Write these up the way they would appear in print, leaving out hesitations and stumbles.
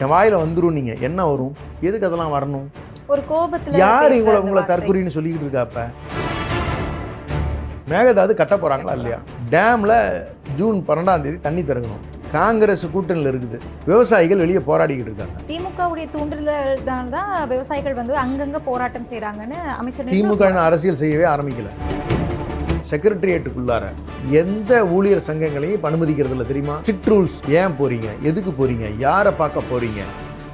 என் வாயில் வந்துடும். நீங்கள் என்ன வரும்? எதுக்கு அதெல்லாம் வரணும்? ஒரு கோபத்தில் யார் உங்களை தற்கொலைன்னு சொல்லிக்கிட்டு இருக்காப்ப? மேகதாது கட்ட போகிறாங்களா இல்லையா? டேமில் ஜூன் 12 தண்ணி திறக்கணும். காங்கிரஸ் கூட்டணியில் இருக்குது. விவசாயிகள் வெளியே போராடிக்கிட்டு இருக்காங்க. திமுகவுடைய தூண்டுதல் தான் விவசாயிகள் வந்து அங்கங்கே போராட்டம் செய்கிறாங்கன்னு அமைச்சர். திமுக அரசியல் செய்யவே ஆரம்பிக்கல. செக்ரட்டரியேட்டுக்குள்ளார எந்த ஊழியர் சங்கங்களையும் இப்போ அனுமதிக்கிறது இல்லை, தெரியுமா? Strict rules. ஏன் போறீங்க? எதுக்கு போறீங்க? யாரை பார்க்க போறீங்க?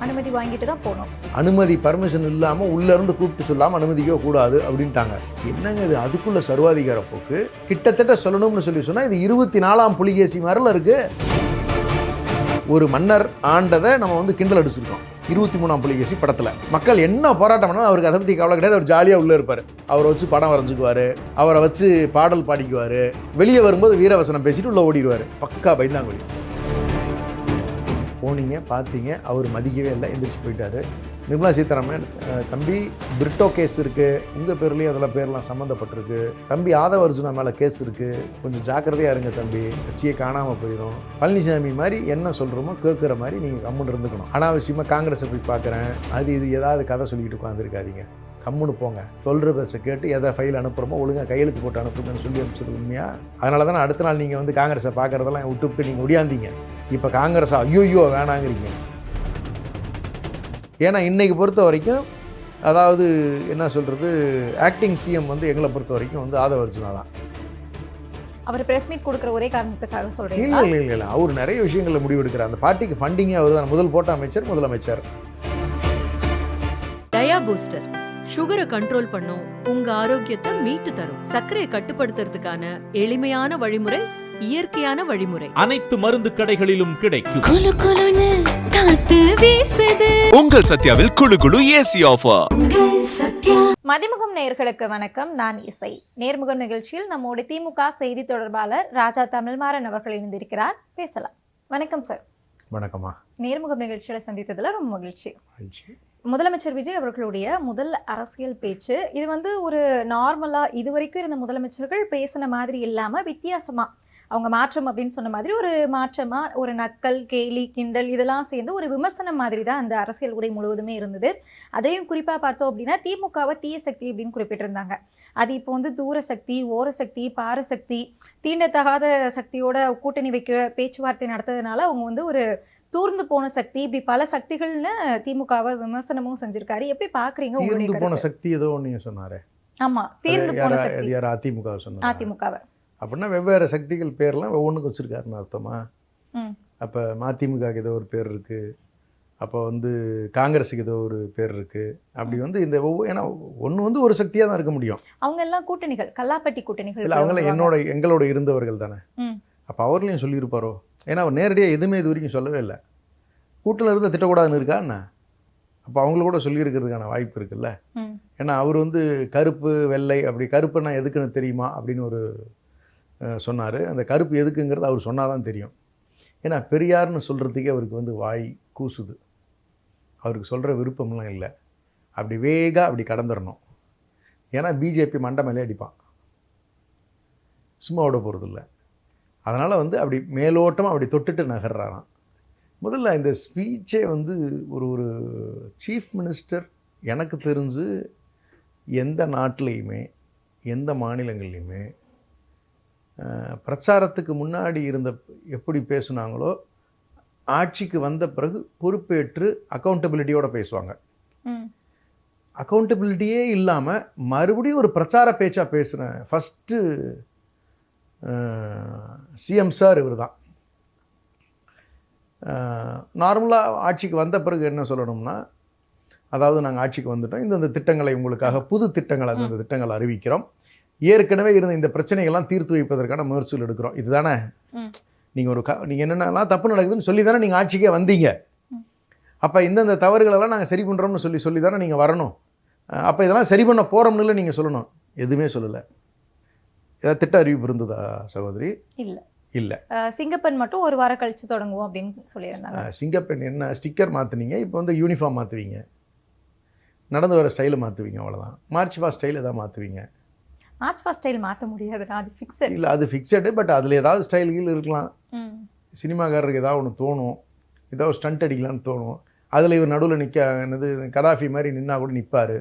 அனுமதி வாங்கிட்டு தான் போகணும். அனுமதி பர்மிஷன் இல்லாமல் உள்ளேருந்து கூப்பிட்டு சொல்லாமல் அனுமதிக்க கூடாது அப்படின்ட்டாங்க. என்னங்க இது? அதுக்குள்ள சர்வாதிகார போக்கு. கிட்டத்தட்ட சொல்லணும்னு சொன்னால் இது 24ஆம் புலிகேசி மாதிரில இருக்கு. ஒரு மன்னர் ஆண்டதை நம்ம வந்து கிண்டல் அடிச்சிருக்கோம் 23ஆம் புலிகேசி படத்தில். மக்கள் என்ன போராட்டம் பண்ணாலும் அவருக்கு அதை பற்றி கவலை கிடையாது. அவர் ஜாலியாக உள்ளே இருப்பார். அவரை வச்சு படம் வரைஞ்சிக்குவார், அவரை வச்சு பாடல் பாடிக்குவார். வெளியே வரும்போது வீரவசனம் பேசிட்டு உள்ளே ஓடிடுவார். பக்கா பயந்தாங்கொழி. போனீங்க, பார்த்தீங்க, அவர் மதிக்கவே இல்லை, எந்திரிச்சு போயிட்டாரு. நிர்மலா சீதாராமன், தம்பி பிரிட்டோ கேஸ் இருக்குது, உங்கள் பேர்லேயும் அதெல்லாம் பேர்லாம் சம்மந்தப்பட்டிருக்கு, தம்பி ஆதவ அர்ஜுனா மேலே கேஸ் இருக்குது, கொஞ்சம் ஜாக்கிரதையாக இருங்க தம்பி, கட்சியை காணாமல் போயிடும். பழனிசாமி மாதிரி என்ன சொல்கிறோமோ கேட்குற மாதிரி நீங்கள் கம்முன்னு இருந்துக்கணும். அனாவசியமாக காங்கிரஸை போய் பார்க்குறேன், அது இது ஏதாவது கதை சொல்லிக்கிட்டு உட்காந்துருக்காதீங்க. கம்முன்னு போங்க. சொல்கிற பேச கேட்டு எதை ஃபைல் அனுப்புகிறோமோ ஒழுங்காக கையெழுத்து போட்டு அனுப்புங்கன்னு சொல்லி அனுப்பிச்சது உண்மையா? அதனால தானே அடுத்த நாள் நீங்கள் வந்து காங்கிரஸை பார்க்குறதெல்லாம் விட்டு நீங்கள் ஒடியாந்தீங்க. இப்போ காங்கிரஸா ஐயோ வேணாங்கிறீங்க. ஏன்னா இன்றைக்கி பொறுத்த வரைக்கும், அதாவது என்ன சொல்கிறது, ஆக்டிங் சிஎம் வந்து எங்களை பொறுத்த வரைக்கும் வந்து ஆதவ அர்ஜுனா தான். அவர் பிரஸ் மீட் கொடுக்குற ஒரே காரணத்துக்காக சொல்கிறீங்க? இல்லை, அவர் நிறைய விஷயங்களில் முடிவெடுக்கிறார். அந்த பார்ட்டிக்கு ஃபண்டிங்கே அவர் தான். முதல் போட்ட அமைச்சர் முதலமைச்சர். டயா பூஸ்டர் சுகரை கண்ட்ரோல் பண்ணும், உங்க ஆரோக்கியத்தை மீட்டு தரும். சர்க்கரையை கட்டுப்படுத்துறதுக்கான எளிமையான வழிமுறை, இயற்கையான வழிமுறை. அனைத்து மருந்து கடைகளிலும் கிடைக்கும். உங்கள் சத்யாவில் குளு குளு ஏசி ஆஃபர். மதிமுகம் நேயர்களுக்கு வணக்கம். நான் இசை. நேர்முகம் நிகழ்ச்சியில் நம்மோட திமுக செய்தி தொடர்பாளர் ராஜா தமிழ்மாறன் அவர்கள் இணைந்திருக்கிறார். பேசலாம். வணக்கம் சார். வணக்கம்மா. நேர்முகம் நிகழ்ச்சியில சந்தித்ததுல ரொம்ப மகிழ்ச்சி. முதலமைச்சர் விஜய் அவர்களுடைய முதல் அரசியல் பேச்சு இது வந்து ஒரு நார்மலா இதுவரைக்கும் இருந்த முதலமைச்சர்கள் பேசின மாதிரி இல்லாம வித்தியாசமா, அவங்க மாற்றம் அப்படின்னு சொன்ன மாதிரி ஒரு மாற்றமா, ஒரு நக்கல், கேலி, கிண்டல் இதெல்லாம் சேர்ந்து ஒரு விமர்சனம் மாதிரி தான் அந்த அரசியல் உரை முழுவதுமே இருந்தது. அதையும் குறிப்பாக பார்த்தோம் அப்படின்னா திமுகவை தீய சக்தி அப்படின்னு குறிப்பிட்டிருந்தாங்க. அது இப்போ வந்து தூர சக்தி, ஓர சக்தி, பாரசக்தி, தீண்டத்தகாத சக்தியோட கூட்டணி வைக்க பேச்சுவார்த்தை நடத்ததுனால அவங்க வந்து ஒரு தூர்ந்து போன சக்தி, இப்படி பல சக்திகள்னு திமுகவை விமர்சனமும் செஞ்சிருக்காரு. எப்படி பாக்குறீங்க? தீர்ந்து போன சக்தி ஏதோ ஒன்று சொன்னாரு. ஆமா, தீர்ந்து போன சக்தி. யார்? அதிமுக சொன்னாங்க. அதிமுகவை அப்படின்னா வெவ்வேறு சக்திகள் பேர்லாம் ஒவ்வொன்றுக்கு வச்சுருக்காருன்னு அர்த்தமா? அப்போ மதிமுகவுக்கு ஏதோ ஒரு பேர் இருக்குது, அப்போ வந்து காங்கிரஸுக்கு ஏதோ ஒரு பேர் இருக்குது. அப்படி வந்து இந்த ஏன்னா ஒன்று வந்து ஒரு சக்தியாக தான் இருக்க முடியும். அவங்க எல்லாம் கூட்டணிகள், கல்லாப்பட்டி கூட்டணிகள். இல்லை, அவங்களாம் எங்களோட இருந்தவர்கள் தானே. அப்போ அவர்களையும் சொல்லியிருப்பாரோ? ஏன்னா அவர் நேரடியாக எதுவுமே இது வரைக்கும் சொல்லவே இல்லை. கூட்டில் இருந்தால் திட்டக்கூடாதுன்னு இருக்கா என்ன? அப்போ அவங்கள கூட சொல்லியிருக்கிறதுக்கான வாய்ப்பு இருக்குல்ல. ஏன்னா அவர் வந்து கருப்பு வெள்ளை, அப்படி கருப்புன்னா எதுக்குன்னு தெரியுமா அப்படின்னு ஒரு சொன்னார். அந்த கருப்பு எதுக்குங்கிறது அவர் சொன்னால் தான் தெரியும். ஏன்னா பெரியார்னு சொல்கிறதுக்கே அவருக்கு வந்து வாய் கூசுது. அவருக்கு சொல்கிற விருப்பம்லாம் இல்லை. அப்படி வேகாக அப்படி கடந்துடணும். ஏன்னா பிஜேபி மண்டை மேலே அடிப்பான், சும்மா விட போகிறது இல்லை. அதனால் வந்து அப்படி மேலோட்டமாக அப்படி தொட்டுட்டு நகர்றாராம். முதல்ல இந்த ஸ்பீச்சே வந்து ஒரு சீஃப் மினிஸ்டர் எனக்கு தெரிஞ்சு எந்த நாட்டிலையுமே எந்த மாநிலங்கள்லையுமே பிரச்சாரத்துக்கு முன்னாடி இருந்த எப்படி பேசுனாங்களோ ஆட்சிக்கு வந்த பிறகு பொறுப்பேற்று அக்கௌண்டபிலிட்டியோடு பேசுவாங்க. அக்கௌண்டபிலிட்டியே இல்லாமல் மறுபடியும் ஒரு பிரச்சார பேச்சாக பேசுகிறேன் ஃபஸ்ட்டு சிஎம் சார் இவர் தான். நார்மலாக ஆட்சிக்கு வந்த பிறகு என்ன சொல்லணும்னா, அதாவது நாங்கள் ஆட்சிக்கு வந்துட்டோம், இந்தந்த திட்டங்களை உங்களுக்காக புது திட்டங்களை அந்த திட்டங்களை அறிவிக்கிறோம், ஏற்கனவே இருந்த இந்த பிரச்சனைகள்லாம் தீர்த்து வைப்பதற்கான முயற்சிகள் எடுக்கிறோம். இதுதானே நீங்கள் நீங்கள் என்னென்னலாம் தப்பு நடக்குதுன்னு சொல்லி தானே நீங்கள் ஆட்சிக்கே வந்தீங்க. அப்போ இந்தந்த தவறுகளெல்லாம் நாங்கள் சரி பண்ணுறோம்னு சொல்லி தானே நீங்கள் வரணும். அப்போ இதெல்லாம் சரி பண்ண போகிறோம்னு இல்லை நீங்கள் சொல்லணும். எதுவுமே சொல்லலை. ஏதாவது திட்ட அறிவிப்பு இருந்ததா சகோதரி? இல்லை. சிங்கப்பெண் மட்டும் ஒரு வாரம் கழித்து தொடங்குவோம் அப்படின்னு சொல்லியிருந்தாங்க. சிங்கப்பெண் என்ன ஸ்டிக்கர் மாற்றுனீங்க, இப்போ வந்து யூனிஃபார்ம் மாற்றுவீங்க, நடந்து வர ஸ்டைலை மாற்றுவீங்க, அவ்வளோதான். மார்ச் பாஸ்ட் ஸ்டைல் எதாவது மாற்றுவீங்க. மார்ச் பாஸ்ட் ஸ்டைல் மாற்ற முடியாதுடா, அது ஃபிக்ஸட். இல்லை, அது ஃபிக்ஸடு. பட் அதில் ஏதாவது ஸ்டைல்கள் இருக்கலாம். சினிமாக்காரருக்கு ஏதாவது ஒன்று தோணும், ஏதாவது ஸ்டண்ட் அடிக்கலான்னு தோணும். அதில் இவர் நடுவில் என்னது கடாஃபி மாதிரி நின்னா கூட நிற்பார்.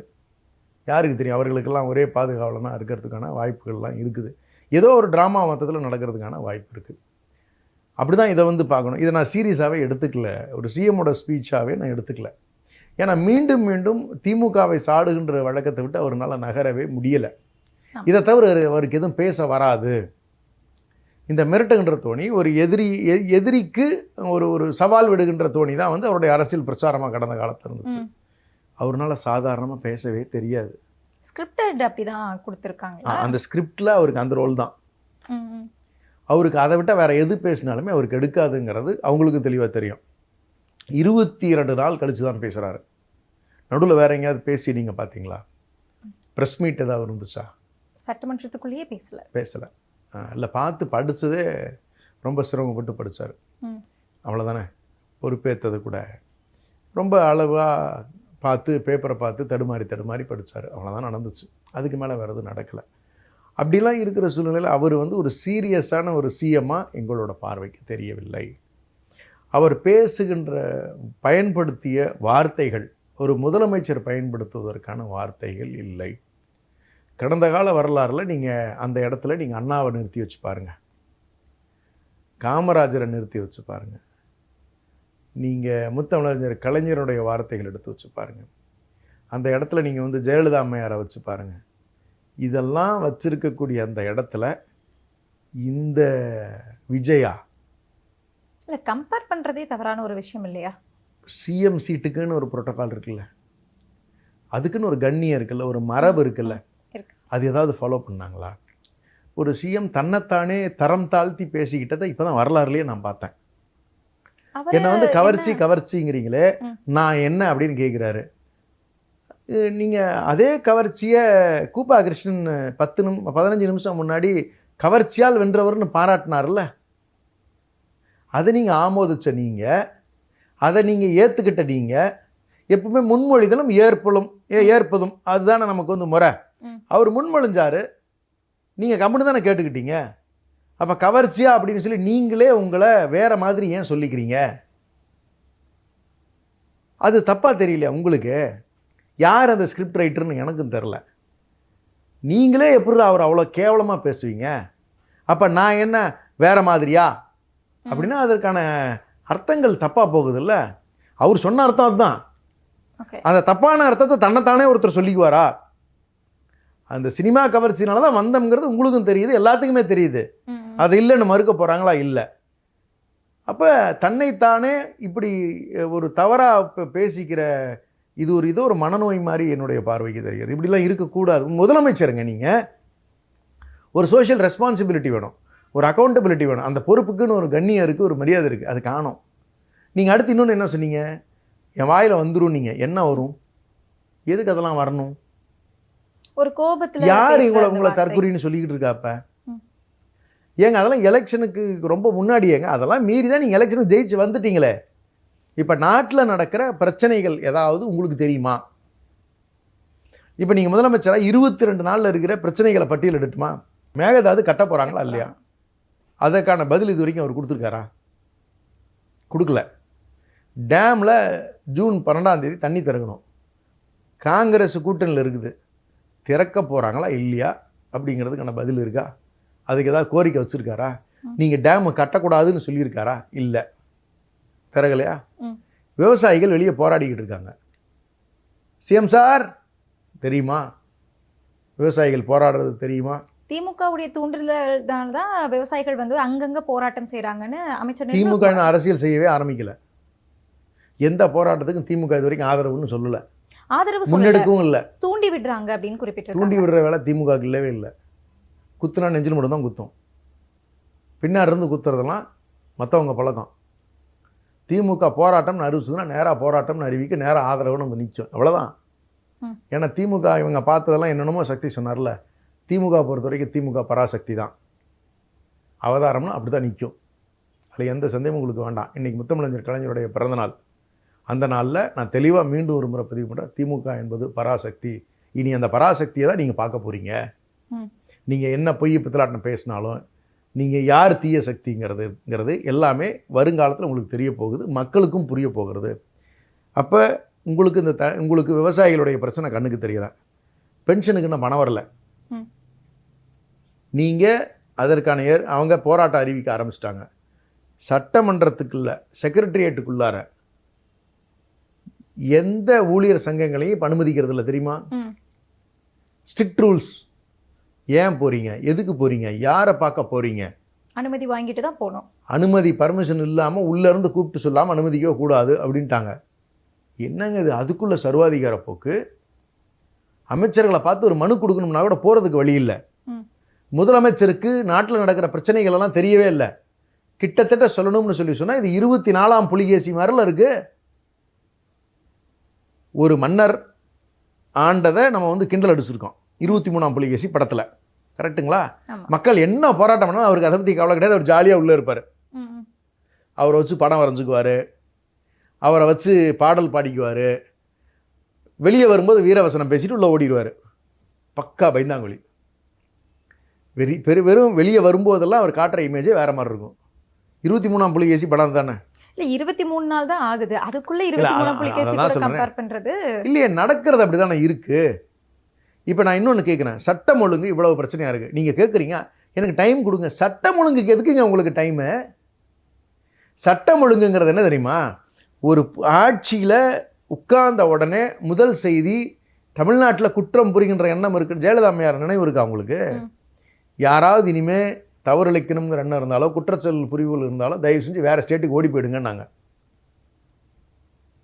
யாருக்கு தெரியும், அவர்களுக்கெல்லாம் ஒரே பாதுகாவலனாக இருக்கிறதுக்கான வாய்ப்புகள்லாம் இருக்குது. ஏதோ ஒரு ட்ராமா மொத்தத்தில் நடக்கிறதுக்கான வாய்ப்பு இருக்குது. அப்படி தான் இதை வந்து பார்க்கணும். இதை நான் சீரியஸாகவே எடுத்துக்கல, ஒரு சிஎம்மோட ஸ்பீச்சாகவே நான் எடுத்துக்கல. ஏன்னா மீண்டும் மீண்டும் திமுகவை சாடுகின்ற வழக்கத்தை விட்டு அவரால் நகரவே முடியலை. இதை தவிர அவருக்கு எதுவும் பேச வராது. இந்த மிரட்டுகின்ற தோணி ஒரு எதிரிக்கு ஒரு சவால் விடுகின்ற தோணி தான் வந்து அவருடைய அரசியல் பிரச்சாரமாக கடந்த காலத்தில் இருந்துச்சு. அவரால் சாதாரணமாக பேசவே தெரியாது. ஸ்கிரிப்டட் அப்படிதான் கொடுத்துருக்காங்க. அந்த ஸ்கிரிப்டில் அவருக்கு அந்த ரோல் தான். அவருக்கு அதை விட்டால் வேறு எது பேசினாலுமே அவருக்கு எடுக்காதுங்கிறது அவங்களுக்கு தெளிவாக தெரியும். 22 நாள் கழித்து தான் பேசுகிறாரு. நடுவில் வேறு எங்கேயாவது பேசி நீங்கள் பார்த்தீங்களா? ப்ரெஸ் மீட் ஏதாவது இருந்துச்சா? சட்டமன்றத்துக்குள்ளேயே பேசலை. இல்லை, பார்த்து படித்ததே ரொம்ப சிரமப்பட்டு படித்தார். அவ்வளோதானே. பொறுப்பேற்றது கூட ரொம்ப அளவாக பார்த்து பேப்பரை பார்த்து தடுமாறி படித்தார். அவ்வளோதான் நடந்துச்சு. அதுக்கு மேலே வேறு எதுவும் நடக்கலை. அப்படிலாம் இருக்கிற சூழ்நிலையில் அவர் வந்து ஒரு சீரியஸான ஒரு சிஎம்மாக எங்களோட பார்வைக்கு தெரியவில்லை. அவர் பயன்படுத்திய வார்த்தைகள் ஒரு முதலமைச்சர் பயன்படுத்துவதற்கான வார்த்தைகள் இல்லை. கடந்த கால வரலாறில் நீங்கள் அந்த இடத்துல நீங்கள் அண்ணாவை நிறுத்தி வச்சு பாருங்கள், காமராஜரை நிறுத்தி வச்சு பாருங்கள், நீங்கள் முத்தமிழறிஞர் கலைஞருடைய வார்த்தைகள் எடுத்து வச்சு பாருங்கள், அந்த இடத்துல நீங்கள் வந்து ஜெயலலிதா அம்மையாரை வச்சு பாருங்கள். இதெல்லாம் வச்சிருக்கக்கூடிய அந்த இடத்துல இந்த விஜயா இல்லை, கம்பேர் பண்ணுறதே தவறான ஒரு விஷயம் இல்லையா? சிஎம் சீட்டுக்குன்னு ஒரு புரோட்டோகால் இருக்குல்ல, அதுக்குன்னு ஒரு கண்ணியம் இருக்குல்ல, ஒரு மரபு இருக்குல்ல, அது ஏதாவது ஃபாலோ பண்ணாங்களா? ஒரு சிஎம் தன்னைத்தானே தரம் தாழ்த்தி பேசிக்கிட்டதை இப்போ தான் வரலாறுலேயே நான் பார்த்தேன். என்னை வந்து கவர்ச்சிங்கிறீங்களே, நான் என்ன அப்படின்னு கேட்குறாரு. நீங்கள் அதே கவர்ச்சியை கூப்பா கிருஷ்ணன் 15 நிமிஷம் முன்னாடி கவர்ச்சியால் வென்றவர்னு பாராட்டினார்ல, அதை நீங்கள் ஆமோதிச்ச நீங்கள், அதை நீங்கள் ஏற்றுக்கிட்ட நீங்கள், எப்பவுமே முன்மொழிதலும் ஏற்பதும் அதுதானே நமக்கு வந்து முறை. அவர் முன்மொழிஞ்சாரு, நீங்கள் கம்முன்னு தானே கேட்டுக்கிட்டீங்க. அப்போ கவர்ச்சியா அப்படின்னு சொல்லி நீங்களே உங்களை வேற மாதிரி ஏன் சொல்லிக்கிறீங்க? அது தப்பாக தெரியலையா உங்களுக்கு? யார் அந்த ஸ்கிரிப்ட் ரைட்டர்னு எனக்கும் தெரில. நீங்களே எப்படி அவர் அவ்வளோ கேவலமாக பேசுவீங்க? அப்போ நான் என்ன வேற மாதிரியா அப்படின்னா அதற்கான அர்த்தங்கள் தப்பாக போகுதுல்ல. அவர் சொன்ன அர்த்தம் அதுதான். அந்த தப்பான அர்த்தத்தை தன்னைத்தானே ஒருத்தர் சொல்லிக்குவாரா? அந்த சினிமா கவர்ச்சினால தான் வந்தோம்ங்கிறது உங்களுக்கும் தெரியுது, எல்லாத்துக்குமே தெரியுது. அது இல்லைன்னு மறுக்க போகிறாங்களா? இல்லை. அப்போ தன்னைத்தானே இப்படி ஒரு தவறாக பேசிக்கிற இது ஒரு மனநோய் மாதிரி என்னுடைய பார்வைக்கு தெரியுது. இப்படிலாம் இருக்கக்கூடாது. முதலமைச்சருங்க, நீங்கள் ஒரு சோஷியல் ரெஸ்பான்சிபிலிட்டி வேணும், ஒரு அக்கௌண்டபிலிட்டி வேணும். அந்த பொறுப்புக்குன்னு ஒரு கண்ணியம் இருக்குது, ஒரு மரியாதை இருக்குது, அது காணும். நீங்கள் அடுத்து இன்னொன்று என்ன சொன்னீங்க? என் வாயில் வந்துடும். நீங்கள் என்ன வரும்? எதுக்கு அதெல்லாம் வரணும்? ஒரு கோபத்தில் யார் உங்களை தற்கொலைன்னு சொல்லிக்கிட்டு இருக்காப்ப? ஏங்க அதெல்லாம் எலெக்ஷனுக்கு ரொம்ப முன்னாடி ஏங்க, அதெல்லாம் மீறி தான் நீங்கள் எலெக்ஷனுக்கு ஜெயிச்சு வந்துட்டீங்களே. இப்போ நாட்டில் நடக்கிற பிரச்சனைகள் ஏதாவது உங்களுக்கு தெரியுமா? இப்போ நீங்கள் முதலமைச்சராக 22 நாளில் இருக்கிற பிரச்சனைகளை பட்டியல் எடுத்துமா? மேகதாது கட்ட போகிறாங்களா இல்லையா? அதற்கான பதில் இது வரைக்கும் அவர் கொடுத்துருக்காரா? கொடுக்கல. டேமில் ஜூன் 12ஆம் தேதி தண்ணி திறக்கணும். காங்கிரஸ் கூட்டணியில் இருக்குது, திறக்க போகிறாங்களா இல்லையா அப்படிங்கிறதுக்கான பதில் இருக்கா? அதுக்கு ஏதாவது கோரிக்கை வச்சுருக்காரா? நீங்கள் டேமு கட்டக்கூடாதுன்னு சொல்லியிருக்காரா? இல்லை. திறகலையா? விவசாயிகள் வெளியே போராடிக்கிட்டு இருக்காங்க. சிஎம் சார் தெரியுமா? விவசாயிகள் போராடுறது தெரியுமா? திமுகவுடைய தூண்டுதல்தான் தான் விவசாயிகள் வந்து அங்கங்க போராட்டம் செய்கிறாங்கன்னு அமைச்சர். திமுக அரசியல் செய்யவே ஆரம்பிக்கல. எந்த போராட்டத்துக்கும் திமுக இது வரைக்கும் ஆதரவுன்னு சொல்லலை, ஆதரவு முன்னெடுக்கவும் இல்லை. தூண்டி விடுறாங்க அப்படின்னு குறிப்பிட்டு. தூண்டி விடுற வேலை திமுக இல்லவே இல்லை. குத்துனா நெஞ்சில் மட்டும் தான் குத்தும், பின்னாடி இருந்து குத்துறதெல்லாம் மற்றவங்க பழக்கம். திமுக போராட்டம்னு அறிவிச்சதுன்னா நேராக போராட்டம்னு அறிவிக்க, நேராக ஆதரவுன்னு வந்து நிற்கும், அவ்வளோதான். ஏன்னா திமுக இவங்க பார்த்ததெல்லாம் என்னென்னமோ சக்தி சொன்னார்ல, திமுக பொறுத்த வரைக்கும் திமுக பராசக்தி தான், அவதாரம்னா அப்படி தான் நிற்கும். அதில் எந்த சந்தேகமும் உங்களுக்கு வேண்டாம். இன்றைக்கி முத்தமிழறிஞர் கலைஞருடைய பிறந்தநாள். அந்த நாளில் நான் தெளிவாக மீண்டும் ஒரு முறை பதிவு பண்ணுறேன், திமுக என்பது பராசக்தி. இனி அந்த பராசக்தியை தான் நீங்கள் பார்க்க போகிறீங்க. நீங்கள் என்ன பொய் பித்தலாட்டம் பேசினாலும், நீங்கள் யார் தீய சக்திங்கிறது எல்லாமே வருங்காலத்தில் உங்களுக்கு தெரிய போகுது, மக்களுக்கும் புரிய போகிறது. அப்போ உங்களுக்கு உங்களுக்கு விவசாயிகளுடைய பிரச்சனை கண்ணுக்கு தெரியல, பென்ஷனுக்கு இன்னும் பணம் வரல. நீங்கள் அதற்கான அவங்க போராட்டம் அறிவிக்க ஆரம்பிச்சிட்டாங்க. சட்டமன்றத்துக்குள்ள செக்ரட்டரியேட்டுக்குள்ளார எந்த ஊழியர் சங்கங்களையும் இப்போ அனுமதிக்கிறது இல்லை தெரியுமா? Strict rules. ஏன் போகிறீங்க, எதுக்கு போகிறீங்க, யாரை பார்க்க போகிறீங்க? அனுமதி வாங்கிட்டு தான் போகணும். அனுமதி பர்மிஷன் இல்லாமல் உள்ளேருந்து கூப்பிட்டு சொல்லாமல் அனுமதிக்கவே கூடாது அப்படின்ட்டாங்க. என்னங்க இது? அதுக்குள்ள சர்வாதிகார போக்கு. அமைச்சர்களை பார்த்து ஒரு மனு கொடுக்கணும்னா கூட போகிறதுக்கு வழி இல்லை. முதலமைச்சருக்கு நாட்டில் நடக்கிற பிரச்சனைகள் எல்லாம் தெரியவே இல்லை. கிட்டத்தட்ட சொல்லணும்னு சொன்னால் இது 24ஆம் புலிகேசி மாதிரில இருக்கு. ஒரு மன்னர் ஆண்டதை நம்ம வந்து கிண்டல் அடிச்சிருக்கோம் 23ஆம் புலிகேசி படத்தில். கரெக்டுங்களா? மக்கள் என்ன போராட்டம் பண்ணாலும் அவருக்கு அதை பற்றி கவலை கிடையாது. அவர் ஜாலியாக உள்ளே இருப்பார். அவரை வச்சு படம் வரைஞ்சிக்குவார், அவரை வச்சு பாடல் பாடிக்குவார், வெளியே வரும்போது வீரவசனம் பேசிட்டு உள்ளே ஓடிடுவார். பக்கா பைந்தாங்குழி. வெறும் வெளியே வரும்போதெல்லாம் அவர் காட்டுற இமேஜே வேற மாதிரி இருக்கும். 23ஆம் புலிகேசி படம் தானே? இல்லை, 23 நாள் தான் ஆகுது, அதுக்குள்ள 23ஆம் புலிகேசி கூட கம்பேர் பண்ணுறது இல்லையே. நடக்கிறது அப்படி தானே இருக்கு. இப்போ நான் இன்னொன்று கேட்குறேன், சட்டம் ஒழுங்கு இவ்வளவு பிரச்சனையாக இருக்குது. நீங்கள் கேட்குறீங்க எனக்கு டைம் கொடுங்க. சட்டம் ஒழுங்குக்கு எதுக்குங்க உங்களுக்கு டைமு? சட்டம் ஒழுங்குங்கிறது என்ன தெரியுமா? ஒரு ஆட்சியில் உட்கார்ந்த உடனே முதல் செய்தி தமிழ்நாட்டில் குற்றம் புரிகின்ற எண்ணம் இருக்கு. ஜெயலலிதா அம்மையார் நினைவு இருக்கா உங்களுக்கு? யாராவது இனிமே தவறிழைக்கணுங்கிற எண்ணம் இருந்தாலோ குற்றச்செயல் புரிவுகள் இருந்தாலோ தயவு செஞ்சு வேறு ஸ்டேட்டுக்கு ஓடி போயிடுங்கன்னாங்க.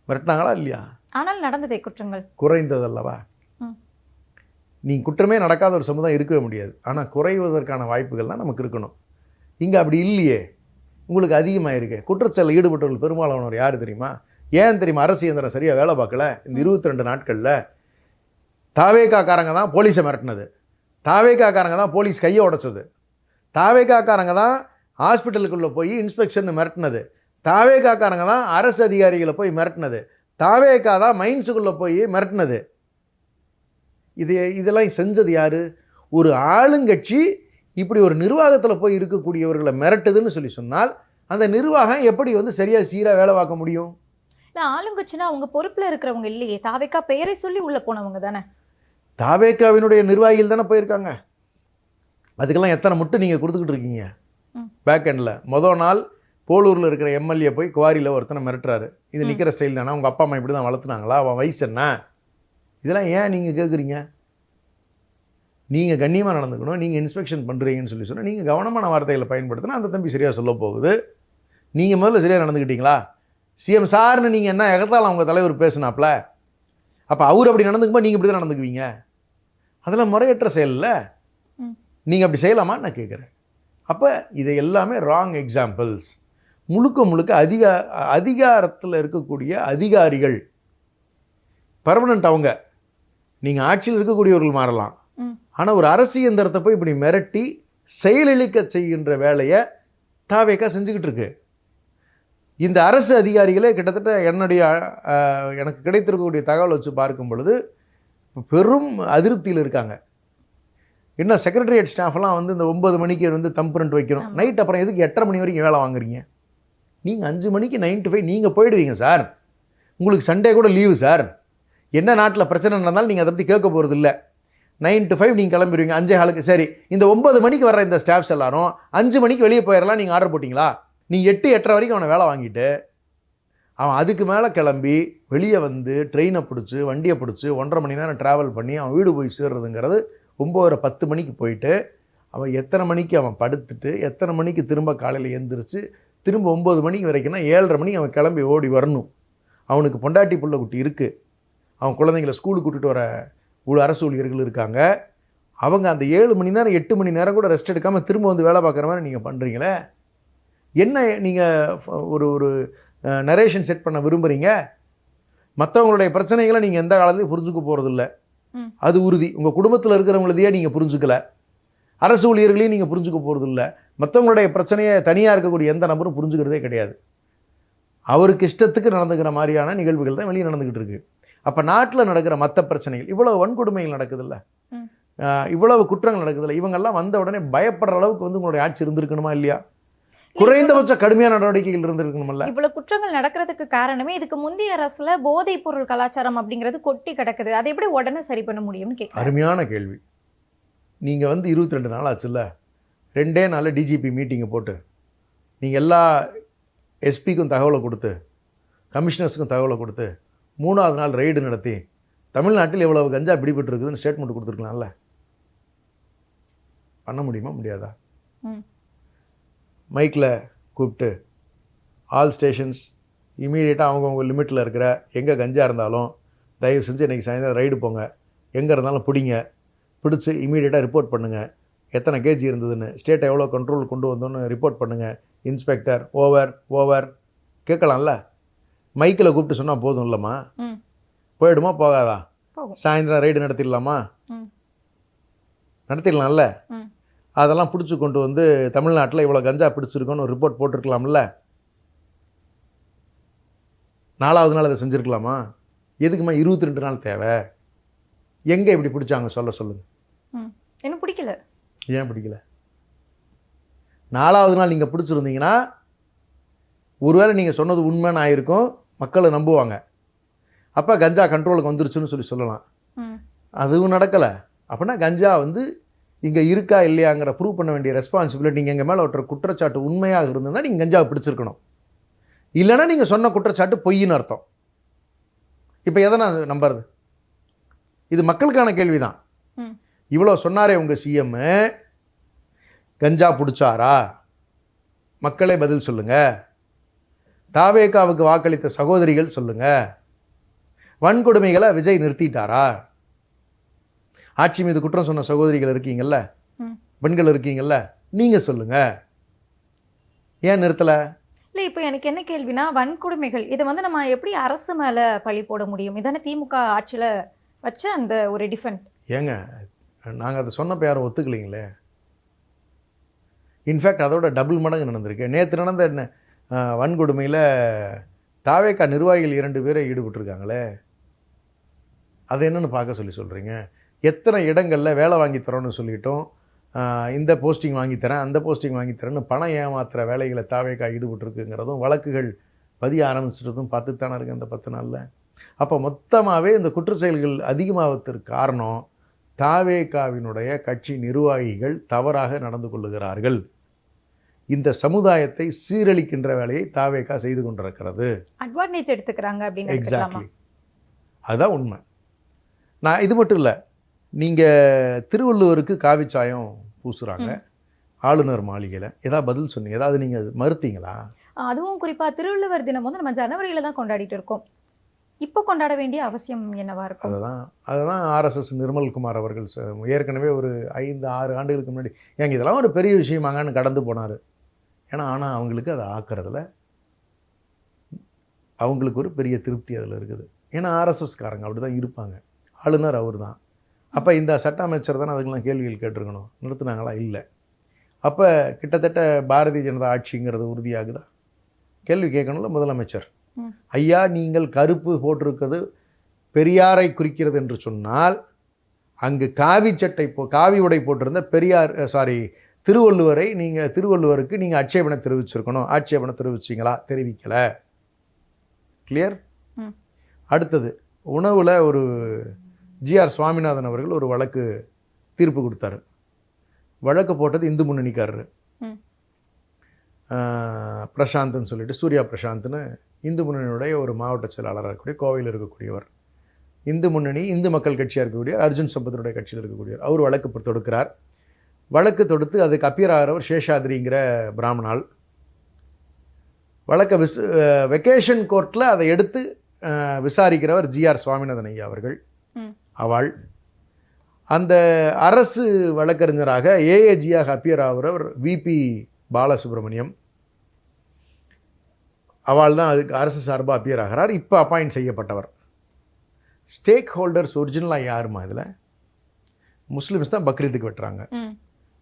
மிரட்டினாங்களா இல்லையா? ஆனால் நடந்ததே குற்றங்கள் குறைந்ததல்லவா? நீங்கள் குற்றமே நடக்காத ஒரு சமுதாயம் இருக்கவே முடியாது. ஆனால் குறைவதற்கான வாய்ப்புகள் தான் நமக்கு இருக்கணும். இங்கே அப்படி இல்லையே, உங்களுக்கு அதிகமாக இருக்கு. குற்றச்செயலில் ஈடுபட்டவர்கள் பெரும்பாலானவர் யார் தெரியுமா? ஏன் தெரியுமா? அரசு இயந்திரம் சரியாக வேலை பார்க்கல. இந்த 22 நாட்களில் தாவேகாக்காரங்க தான் போலீஸை மிரட்டினது, தாவேகாக்காரங்க தான் போலீஸ் கையை உடைச்சது, தாவேகாக்காரங்க தான் ஹாஸ்பிட்டலுக்குள்ளே போய் இன்ஸ்பெக்ஷன் மிரட்டினது, தாவேகாக்காரங்க தான் அரசு அதிகாரிகளை போய் மிரட்டினது, தாவேகா தான் மைன்ஸுக்குள்ளே போய் மிரட்டினது. இதெல்லாம் செஞ்சது யார்? ஒரு ஆளுங்கட்சி இப்படி ஒரு நிர்வாகத்தில் போய் இருக்கக்கூடியவர்களை மிரட்டுதுன்னு சொல்லி சொன்னால் அந்த நிர்வாகம் எப்படி வந்து சரியாக சீராக வேலை பார்க்க முடியும்? இல்லை, ஆளுங்கட்சினா அவங்க பொறுப்பில் இருக்கிறவங்க இல்லையே, தாவேகா பெயரை சொல்லி உள்ளே போனவங்க தானே. தாவேகாவினுடைய நிர்வாகிகள் தானே போயிருக்காங்க. அதுக்கெல்லாம் எத்தனை முட்டு நீங்கள் கொடுத்துக்கிட்டு இருக்கீங்க பேக் எண்டில்? மொதல் நாள் போலூரில் இருக்கிற எம்எல்ஏ போய் குவாரியில் ஒருத்தனை மிரட்டுறாரு. இது நிற்கிற ஸ்டைல் தானே? உங்கள் அப்பா அம்மா இப்படி தான் வளர்த்துனாங்களா? அவன் வயசு என்ன? இதெல்லாம் ஏன் நீங்கள் கேட்குறீங்க? நீங்கள் கண்ணியமாக நடந்துக்கணும். நீங்கள் இன்ஸ்பெக்ஷன் பண்ணுறீங்கன்னு சொல்லி சொன்னால் நீங்கள் கவனமான வார்த்தைகளை பயன்படுத்தினா அந்த தம்பி சரியாக சொல்ல போகுது. நீங்கள் முதல்ல சரியாக நடந்துக்கிட்டீங்களா? சிஎம் சார்னு நீங்கள் என்ன எகத்தாலும் அவங்க தலைவர் பேசுனாப்ல, அப்போ அவர் அப்படி நடந்துக்கும்போது நீங்கள் இப்படி தான் நடந்துக்குவீங்க? அதெல்லாம் முறையற்ற செயல் இல்லை. நீங்கள் அப்படி செய்யலாமான்னு நான் கேட்குறேன். அப்போ இதை எல்லாமே ராங் எக்ஸாம்பிள்ஸ். முழுக்க முழுக்க அதிகாரத்தில் இருக்கக்கூடிய அதிகாரிகள் பர்மனண்ட். அவங்க நீங்கள் ஆட்சியில் இருக்கக்கூடியவர்கள் மாறலாம், ஆனால் ஒரு அரசு இயந்திரத்தை போய் இப்படி மிரட்டி செயலிழக்க செய்கின்ற வேலையை தாவேகா செஞ்சுக்கிட்டு இருக்கு. இந்த அரசு அதிகாரிகளே கிட்டத்தட்ட எனக்கு கிடைத்திருக்கக்கூடிய தகவல் வச்சு பார்க்கும் பொழுது பெரும் அதிருப்தியில் இருக்காங்க. என்ன செக்ரட்டரியேட் ஸ்டாஃப்லாம் வந்து இந்த 9 மணிக்கு வந்து தம் பிரிண்ட் வைக்கணும், நைட் அப்புறம் எதுக்கு 8:30 மணி வரைக்கும் வேலை வாங்குறீங்க? நீங்கள் 5 மணிக்கு 9 to 5 நீங்கள் போயிடுவீங்க சார். உங்களுக்கு சண்டே கூட லீவு சார். என்ன நாட்டில் பிரச்சனை நடந்தாலும் நீங்கள் அதை பற்றி கேட்க போகிறது இல்லை. 9 to 5 நீங்கள் கிளம்பிடுவீங்க 5:15. சரி, இந்த 9 மணிக்கு வர்ற இந்த ஸ்டாஃப்ஸ் எல்லாரும் 5 மணிக்கு வெளியே போயிடலாம் நீங்கள் ஆர்டர் போட்டிங்களா? நீங்கள் 8-8:30 வரைக்கும் அவனை வேலை வாங்கிட்டு அவன் அதுக்கு மேலே கிளம்பி வெளியே வந்து ட்ரெயினை பிடிச்சி வண்டியை பிடிச்சி 1.5 மணி நேரம் ட்ராவல் பண்ணி அவன் வீடு போய் சேர்றதுங்கிறது 9:10 மணிக்கு போயிட்டு அவன் எத்தனை மணிக்கு அவன் படுத்துட்டு எத்தனை மணிக்கு திரும்ப காலையில் எழுந்திரிச்சு திரும்ப 9 மணிக்கு வரைக்கும்னா 7:30 மணிக்கு அவன் கிளம்பி ஓடி வரணும். அவனுக்கு பொண்டாட்டி புள்ள குட்டி இருக்குது, அவன் குழந்தைங்களை ஸ்கூலுக்கு கூட்டிகிட்டு வர அரசு ஊழியர்கள் இருக்காங்க. அவங்க அந்த 7 மணி நேரம் 8 மணி நேரம் கூட ரெஸ்ட் எடுக்காமல் திரும்ப வந்து வேலை பார்க்குற மாதிரி நீங்கள் பண்ணுறீங்களே. என்ன நீங்கள் ஒரு நரேஷன் செட் பண்ண விரும்புகிறீங்க? மற்றவங்களுடைய பிரச்சனைகளை நீங்கள் எந்த காலத்துலையும் புரிஞ்சுக்க போகிறதில்ல, அது உறுதி. உங்கள் குடும்பத்தில் இருக்கிறவங்களதையே நீங்கள் புரிஞ்சுக்கல, அரசு ஊழியர்களையும் நீங்கள் புரிஞ்சுக்க போகிறதில்ல, மற்றவங்களுடைய பிரச்சனையை தனியாக இருக்கக்கூடிய எந்த நபரும் புரிஞ்சுக்கிறதே கிடையாது. அவருக்கு இஷ்டத்துக்கு நடந்துக்கிற மாதிரியான நிகழ்வுகள் தான் வெளியே நடந்துக்கிட்டு இருக்கு. அப்போ நாட்டில் நடக்கிற மற்ற பிரச்சனைகள், இவ்வளவு வன்கொடுமைகள் நடக்குதுல்ல, இவ்வளவு குற்றங்கள் நடக்குதுல்ல, இவங்கெல்லாம் வந்த உடனே பயப்படுற அளவுக்கு வந்து உங்களுடைய ஆட்சி இருந்திருக்கணுமா இல்லையா? குறைந்தபட்ச கடுமையான நடவடிக்கைகள் இருந்திருக்கணும்ல. இவ்வளவு குற்றங்கள் நடக்கிறதுக்கு காரணமே இதுக்கு முந்தைய அரசுல போதைப் பொருள் கலாச்சாரம் அப்படிங்கிறது கொட்டி கிடக்குது. அதை எப்படி உடனே சரி பண்ண முடியும்னு கேட்குறேன். அருமையான கேள்வி. நீங்கள் வந்து 22 நாள் ஆச்சுல்ல, 2 நாளில் டிஜிபி மீட்டிங்கை போட்டு நீங்கள் எல்லா எஸ்பிக்கும் தகவலை கொடுத்து கமிஷனர்ஸுக்கும் தகவலை கொடுத்து 3ஆவது நாள் ரெய்டு நடத்தி தமிழ்நாட்டில் எவ்வளவு கஞ்சா பிடிபட்டு இருக்குதுன்னு ஸ்டேட்மெண்ட் கொடுத்துருக்கலாம்ல. பண்ண முடியுமா? முடியாதா? மைக்கில் கூப்பிட்டு ஆல் ஸ்டேஷன்ஸ் இமீடியட்டாக அவங்கவுங்க லிமிட்டில் இருக்கிற எங்கே கஞ்சா இருந்தாலும் தயவு செஞ்சு இன்றைக்கி சாயந்தரம் ரைடு போங்க, எங்கே இருந்தாலும் பிடிங்க, பிடிச்சி இமீடியட்டாக ரிப்போர்ட் பண்ணுங்கள், எத்தனை கேஜி இருந்ததுன்னு, ஸ்டேட்டை எவ்வளோ கண்ட்ரோல் கொண்டு வந்தோன்னு ரிப்போர்ட் பண்ணுங்கள், இன்ஸ்பெக்டர் ஓவர் கேட்கலாம்ல. மைக்கில் கூப்பிட்டு சொன்னால் போதும் இல்லைம்மா? போயிடுமா போகாதா? சாயந்தரம் ரைடு நடத்திடலாமா? நடத்திடலாம்ல. அதெல்லாம் பிடிச்சி கொண்டு வந்து தமிழ்நாட்டில் இவ்வளோ கஞ்சா பிடிச்சிருக்கோன்னு ஒரு ரிப்போர்ட் போட்டிருக்கலாம்ல. 4ஆவது நாள் அதை செஞ்சுருக்கலாமா? எதுக்குமா 22 நாள் தேவை? எங்கே இப்படி பிடிச்சாங்க சொல்லுங்க. எனக்கு பிடிக்கல. ஏன் பிடிக்கல? 4ஆவது நாள் நீங்கள் பிடிச்சிருந்தீங்கன்னா ஒருவேளை நீங்கள் சொன்னது உண்மைன்னு ஆயிருக்கும், மக்களை நம்புவாங்க, அப்போ கஞ்சா கண்ட்ரோலுக்கு வந்துருச்சுன்னு சொல்லலாம். அதுவும் நடக்கலை. அப்படின்னா கஞ்சா வந்து இங்கே இருக்கா இல்லையாங்கிற ப்ரூவ் பண்ண வேண்டிய ரெஸ்பான்சிபிலிட்டி நீங்கள் எங்கள் மேலே ஒருத்தர் குற்றச்சாட்டு உண்மையாக இருந்ததுன்னா நீங்கள் கஞ்சாவை பிடிச்சிருக்கணும். இல்லைன்னா நீங்கள் சொன்ன குற்றச்சாட்டு பொய்ன்னு அர்த்தம். இப்போ எதை நான் நம்புறது? இது மக்களுக்கான கேள்வி தான். இவ்வளோ சொன்னாரே உங்கள் சிஎம், கஞ்சா பிடிச்சாரா? மக்களே பதில் சொல்லுங்க. தாவேகாவுக்கு வாக்களித்த சகோதரிகள் சொல்லுங்க. வன்கொடுமைகளை விஜய் நிறுத்திட்டாரா? ஆட்சி மீது குற்றம் சொன்ன சகோதரிகள் இருக்கீங்கல்ல, பெண்கள் இருக்கீங்கல்ல, நீங்கள் சொல்லுங்க, ஏன் நிறுத்தலை? இல்லை, இப்போ எனக்கு என்ன கேள்வினா, வன்கொடுமைகள் இதை வந்து நம்ம எப்படி அரசு மேலே பழி போட முடியும்? இதானே திமுக ஆட்சியில் வச்ச அந்த ஒரு டிஃபெண்ட். ஏங்க, நாங்கள் அதை சொன்னப்போ யாரும் ஒத்துக்கலைங்களே. இன்ஃபேக்ட் அதோட டபுள் மடங்கு நடந்திருக்கு. நேற்று நடந்த என்ன வன்கொடுமையில் தாவேகா நிர்வாகிகள் 2 பேரை ஈடுபட்டிருக்காங்களே, அது என்னன்னு பார்க்க சொல்கிறீங்க. எத்தனை இடங்களில் வேலை வாங்கி தரோன்னு சொல்லிட்டோம், இந்த போஸ்டிங் வாங்கித்தரேன், அந்த போஸ்டிங் வாங்கித்தரேன்னு பணம் ஏமாத்துகிற வேலைகளை தாவேகா ஈடுபட்டிருக்குங்கிறதும் வழக்குகள் பதிய ஆரம்பிச்சிட்டதும் பார்த்துத்தானே இருக்குது அந்த 10 நாளில். அப்போ மொத்தமாகவே இந்த குற்றச்செயல்கள் அதிகமாவதற்கு காரணம் தாவேகாவினுடைய கட்சி நிர்வாகிகள் தவறாக நடந்து கொள்ளுகிறார்கள். இந்த சமுதாயத்தை சீரழிக்கின்ற வேலையை தாவேகா செய்து கொண்டிருக்கிறது. அட்வான்டேஜ் எடுத்துக்கிறாங்க அப்படின்னு. எக்ஸாக்ட்லி, அதுதான் உண்மை. நான் இது மட்டும் இல்லை, நீங்கள் திருவள்ளுவருக்கு காவிச்சாயம் பூசுகிறாங்க ஆளுநர் மாளிகையில், ஏதாவது பதில் சொன்னீங்க? ஏதாவது நீங்கள் மறுத்தீங்களா? அதுவும் குறிப்பாக திருவள்ளுவர் தினம் வந்து நம்ம ஜனவரியில் தான் கொண்டாடிட்டு இருக்கோம். இப்போ கொண்டாட வேண்டிய அவசியம் என்னவா இருக்கும்? அதுதான் ஆர்எஸ்எஸ் நிர்மல்குமார் அவர்கள் ஏற்கனவே ஒரு 5-6 ஆண்டுகளுக்கு முன்னாடி ஏங்க இதெல்லாம் ஒரு பெரிய விஷயமாங்கன்னு கடந்து போனார். ஆனால் அவங்களுக்கு அதை ஆக்கிறதுல அவங்களுக்கு ஒரு பெரிய திருப்தி அதில் இருக்குது. ஏன்னா ஆர்எஸ்எஸ்காரங்க அப்படி தான் இருப்பாங்க. ஆளுநர் அவர் தான். அப்போ இந்த சட்ட அமைச்சர் தானே அதுக்கெல்லாம் கேள்விகள் கேட்டிருக்கணும். நிறுத்தினாங்களா? இல்லை. அப்போ கிட்டத்தட்ட பாரதிய ஜனதா ஆட்சிங்கிறது உறுதியாகுதா? கேள்வி கேட்கணும்ல முதலமைச்சர். ஐயா, நீங்கள் கருப்பு போட்டிருக்கிறது பெரியாரை குறிக்கிறது என்று சொன்னால் அங்கு காவி உடை போட்டிருந்த திருவள்ளுவருக்கு நீங்கள் ஆட்சேபனை தெரிவிச்சிருக்கணும். ஆட்சேபனை தெரிவிச்சிங்களா? தெரிவிக்கலை. கிளியர். அடுத்தது, உணவில் ஒரு ஜிஆர் சுவாமிநாதன் அவர்கள் ஒரு வழக்கு தீர்ப்பு கொடுத்தாரு. வழக்கு போட்டது இந்து முன்னணிக்காரரு பிரசாந்த்னு சொல்லிட்டு, சூர்யா பிரசாந்த்னு இந்து முன்னணியுடைய ஒரு மாவட்ட செயலாளராக இருக்கக்கூடிய கோவையில் இருக்கக்கூடியவர். இந்து முன்னணி இந்து மக்கள் கட்சியாக இருக்கக்கூடிய அர்ஜுன் சம்பத்தினுடைய கட்சியில் இருக்கக்கூடியவர். அவர் வழக்கு தொடுக்கிறார். வழக்கு தொடுத்து அதுக்கு அப்பியர் ஆகிறவர் சேஷாத்ரிங்கிற பிராமணால். வழக்கை வெக்கேஷன் கோர்ட்டில் அதை எடுத்து விசாரிக்கிறவர் ஜிஆர் சுவாமிநாதன் ஐயா அவர்கள். அவள் அந்த அரசு வழக்கறிஞராக ஏஏஜியாக அப்பியர் ஆகிறவர் விபி பாலசுப்ரமணியம். அவள் தான் அதுக்கு அரசு சார்பாக அப்பியர் ஆகிறார். இப்போ அப்பாயிண்ட் செய்யப்பட்டவர். ஸ்டேக் ஹோல்டர்ஸ் ஒரிஜினலாக யாருமா? இதில் முஸ்லிம்ஸ் தான் பக்ரீத்துக்கு வெட்டுறாங்க.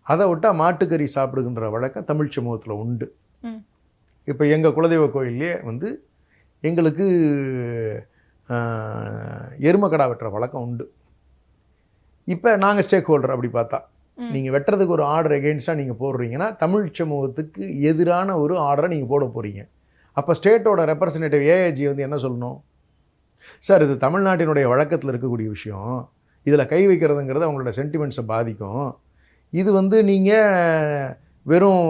அதை விட்டால் மாட்டுக்கறி சாப்பிடுகின்ற வழக்கம் தமிழ் சமூகத்தில் உண்டு. இப்போ எங்கள் குலதெய்வ கோயிலே வந்து எங்களுக்கு எருமக்கடா வெட்டுற வழக்கம் உண்டு. இப்போ நாங்கள் ஸ்டேக் ஹோல்டர் அப்படி பார்த்தா நீங்கள் வெட்டுறதுக்கு ஒரு ஆர்டர் எகெயின்ஸ்டாக நீங்கள் போடுறீங்கன்னா தமிழ் சமூகத்துக்கு எதிரான ஒரு ஆர்டரை நீங்கள் போட போகிறீங்க. அப்போ ஸ்டேட்டோட ரெப்ரசன்டேட்டிவ் ஏஏஜி வந்து என்ன சொல்லணும்? சார், இது தமிழ்நாட்டினுடைய வழக்கத்தில் இருக்கக்கூடிய விஷயம், இதில் கை வைக்கிறதுங்கிறது அவங்களோட சென்டிமெண்ட்ஸை பாதிக்கும். இது வந்து நீங்கள் வெறும்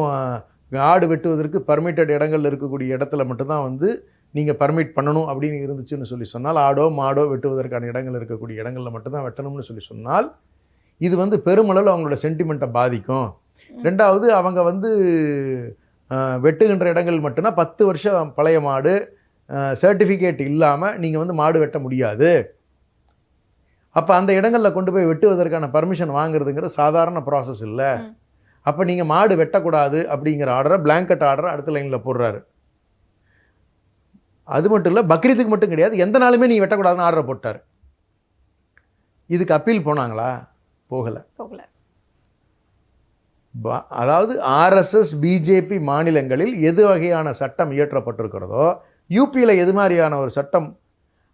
ஆடு வெட்டுவதற்கு பர்மிட்டட் இடங்கள்ல இருக்கக்கூடிய இடத்துல மட்டும்தான் வந்து நீங்கள் பர்மிட் பண்ணணும் அப்படின்னு இருந்துச்சுன்னு சொல்லி சொன்னால், ஆடோ மாடோ வெட்டுவதற்கான இடங்கள் இருக்கக்கூடிய இடங்களில் மட்டும்தான் வெட்டணும்னு சொல்லி சொன்னால், இது வந்து பெருமளவில் அவங்களோட சென்டிமெண்ட்டை பாதிக்கும். ரெண்டாவது, அவங்க வந்து வெட்டுகின்ற இடங்கள் மட்டும்னா 10 வருஷம் பழைய மாடு, சர்டிஃபிகேட் இல்லாமல் நீங்கள் வந்து மாடு வெட்ட முடியாது. அப்போ அந்த இடங்களில் கொண்டு போய் வெட்டுவதற்கான பர்மிஷன் வாங்குறதுங்கிறது சாதாரண ப்ராசஸ் இல்லை. அப்போ நீங்கள் மாடு வெட்டக்கூடாது அப்படிங்கிற ஆர்டரை, பிளாங்கெட் ஆர்டரை அடுத்த லைனில் போடுறாரு. அது மட்டும் இல்லை, பக்ரீத்துக்கு மட்டும் கிடையாது, எந்த நாளுமே நீ வெட்டக்கூடாதுன்னு ஆர்டரை போட்டார். இதுக்கு அப்பீல் போனாங்களா? போகலை. அதாவது ஆர்எஸ்எஸ் பிஜேபி மாநிலங்களில் எது வகையான சட்டம் இயற்றப்பட்டிருக்கிறதோ, யூபியில் எது மாதிரியான ஒரு சட்டம்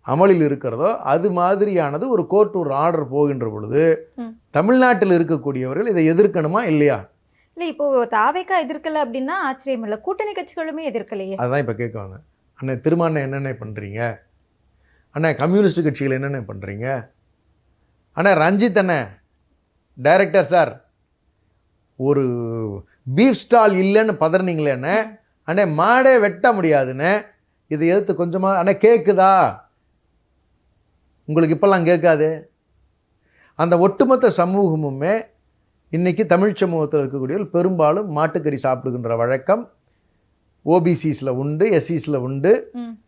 அமலில் இருக்கிறதோ அது மாதிரியானது ஒரு கோர்ட் ஒரு ஆர்டர் போகின்ற பொழுது தமிழ்நாட்டில் இருக்கக்கூடியவர்கள் இதை எதிர்க்கணுமா இல்லையா? இல்லை, இப்போ தாவேக்கா எதிர்க்கல அப்படின்னா ஆச்சரியம் இல்லை, கூட்டணி கட்சிகளுமே எதிர்க்கலையே. அதுதான் இப்போ கேட்குவாங்க. அண்ணே திருமாண்ணே என்னென்ன பண்ணுறீங்க? அண்ணே கம்யூனிஸ்ட் கட்சிகள் என்னென்ன பண்ணுறீங்க? அண்ணே ரஞ்சித் அண்ணே டைரக்டர் சார், ஒரு பீஃப் ஸ்டால் இல்லைன்னு பதறினீங்களேண்ணே, அண்ணே மாடே வெட்ட முடியாதுண்ணே, இதை எதிர்த்து கொஞ்சமாக அண்ணே கேட்குதா? உங்களுக்கு இப்போல்லாம் கேட்காது. அந்த ஒட்டுமொத்த சமூகமுமே இன்றைக்கி தமிழ் சமூகத்தில் இருக்கக்கூடியவர்கள் பெரும்பாலும் மாட்டுக்கறி சாப்பிடுகின்ற வழக்கம் ஓபிசிஸில் உண்டு, எஸ்சிஸில் உண்டு,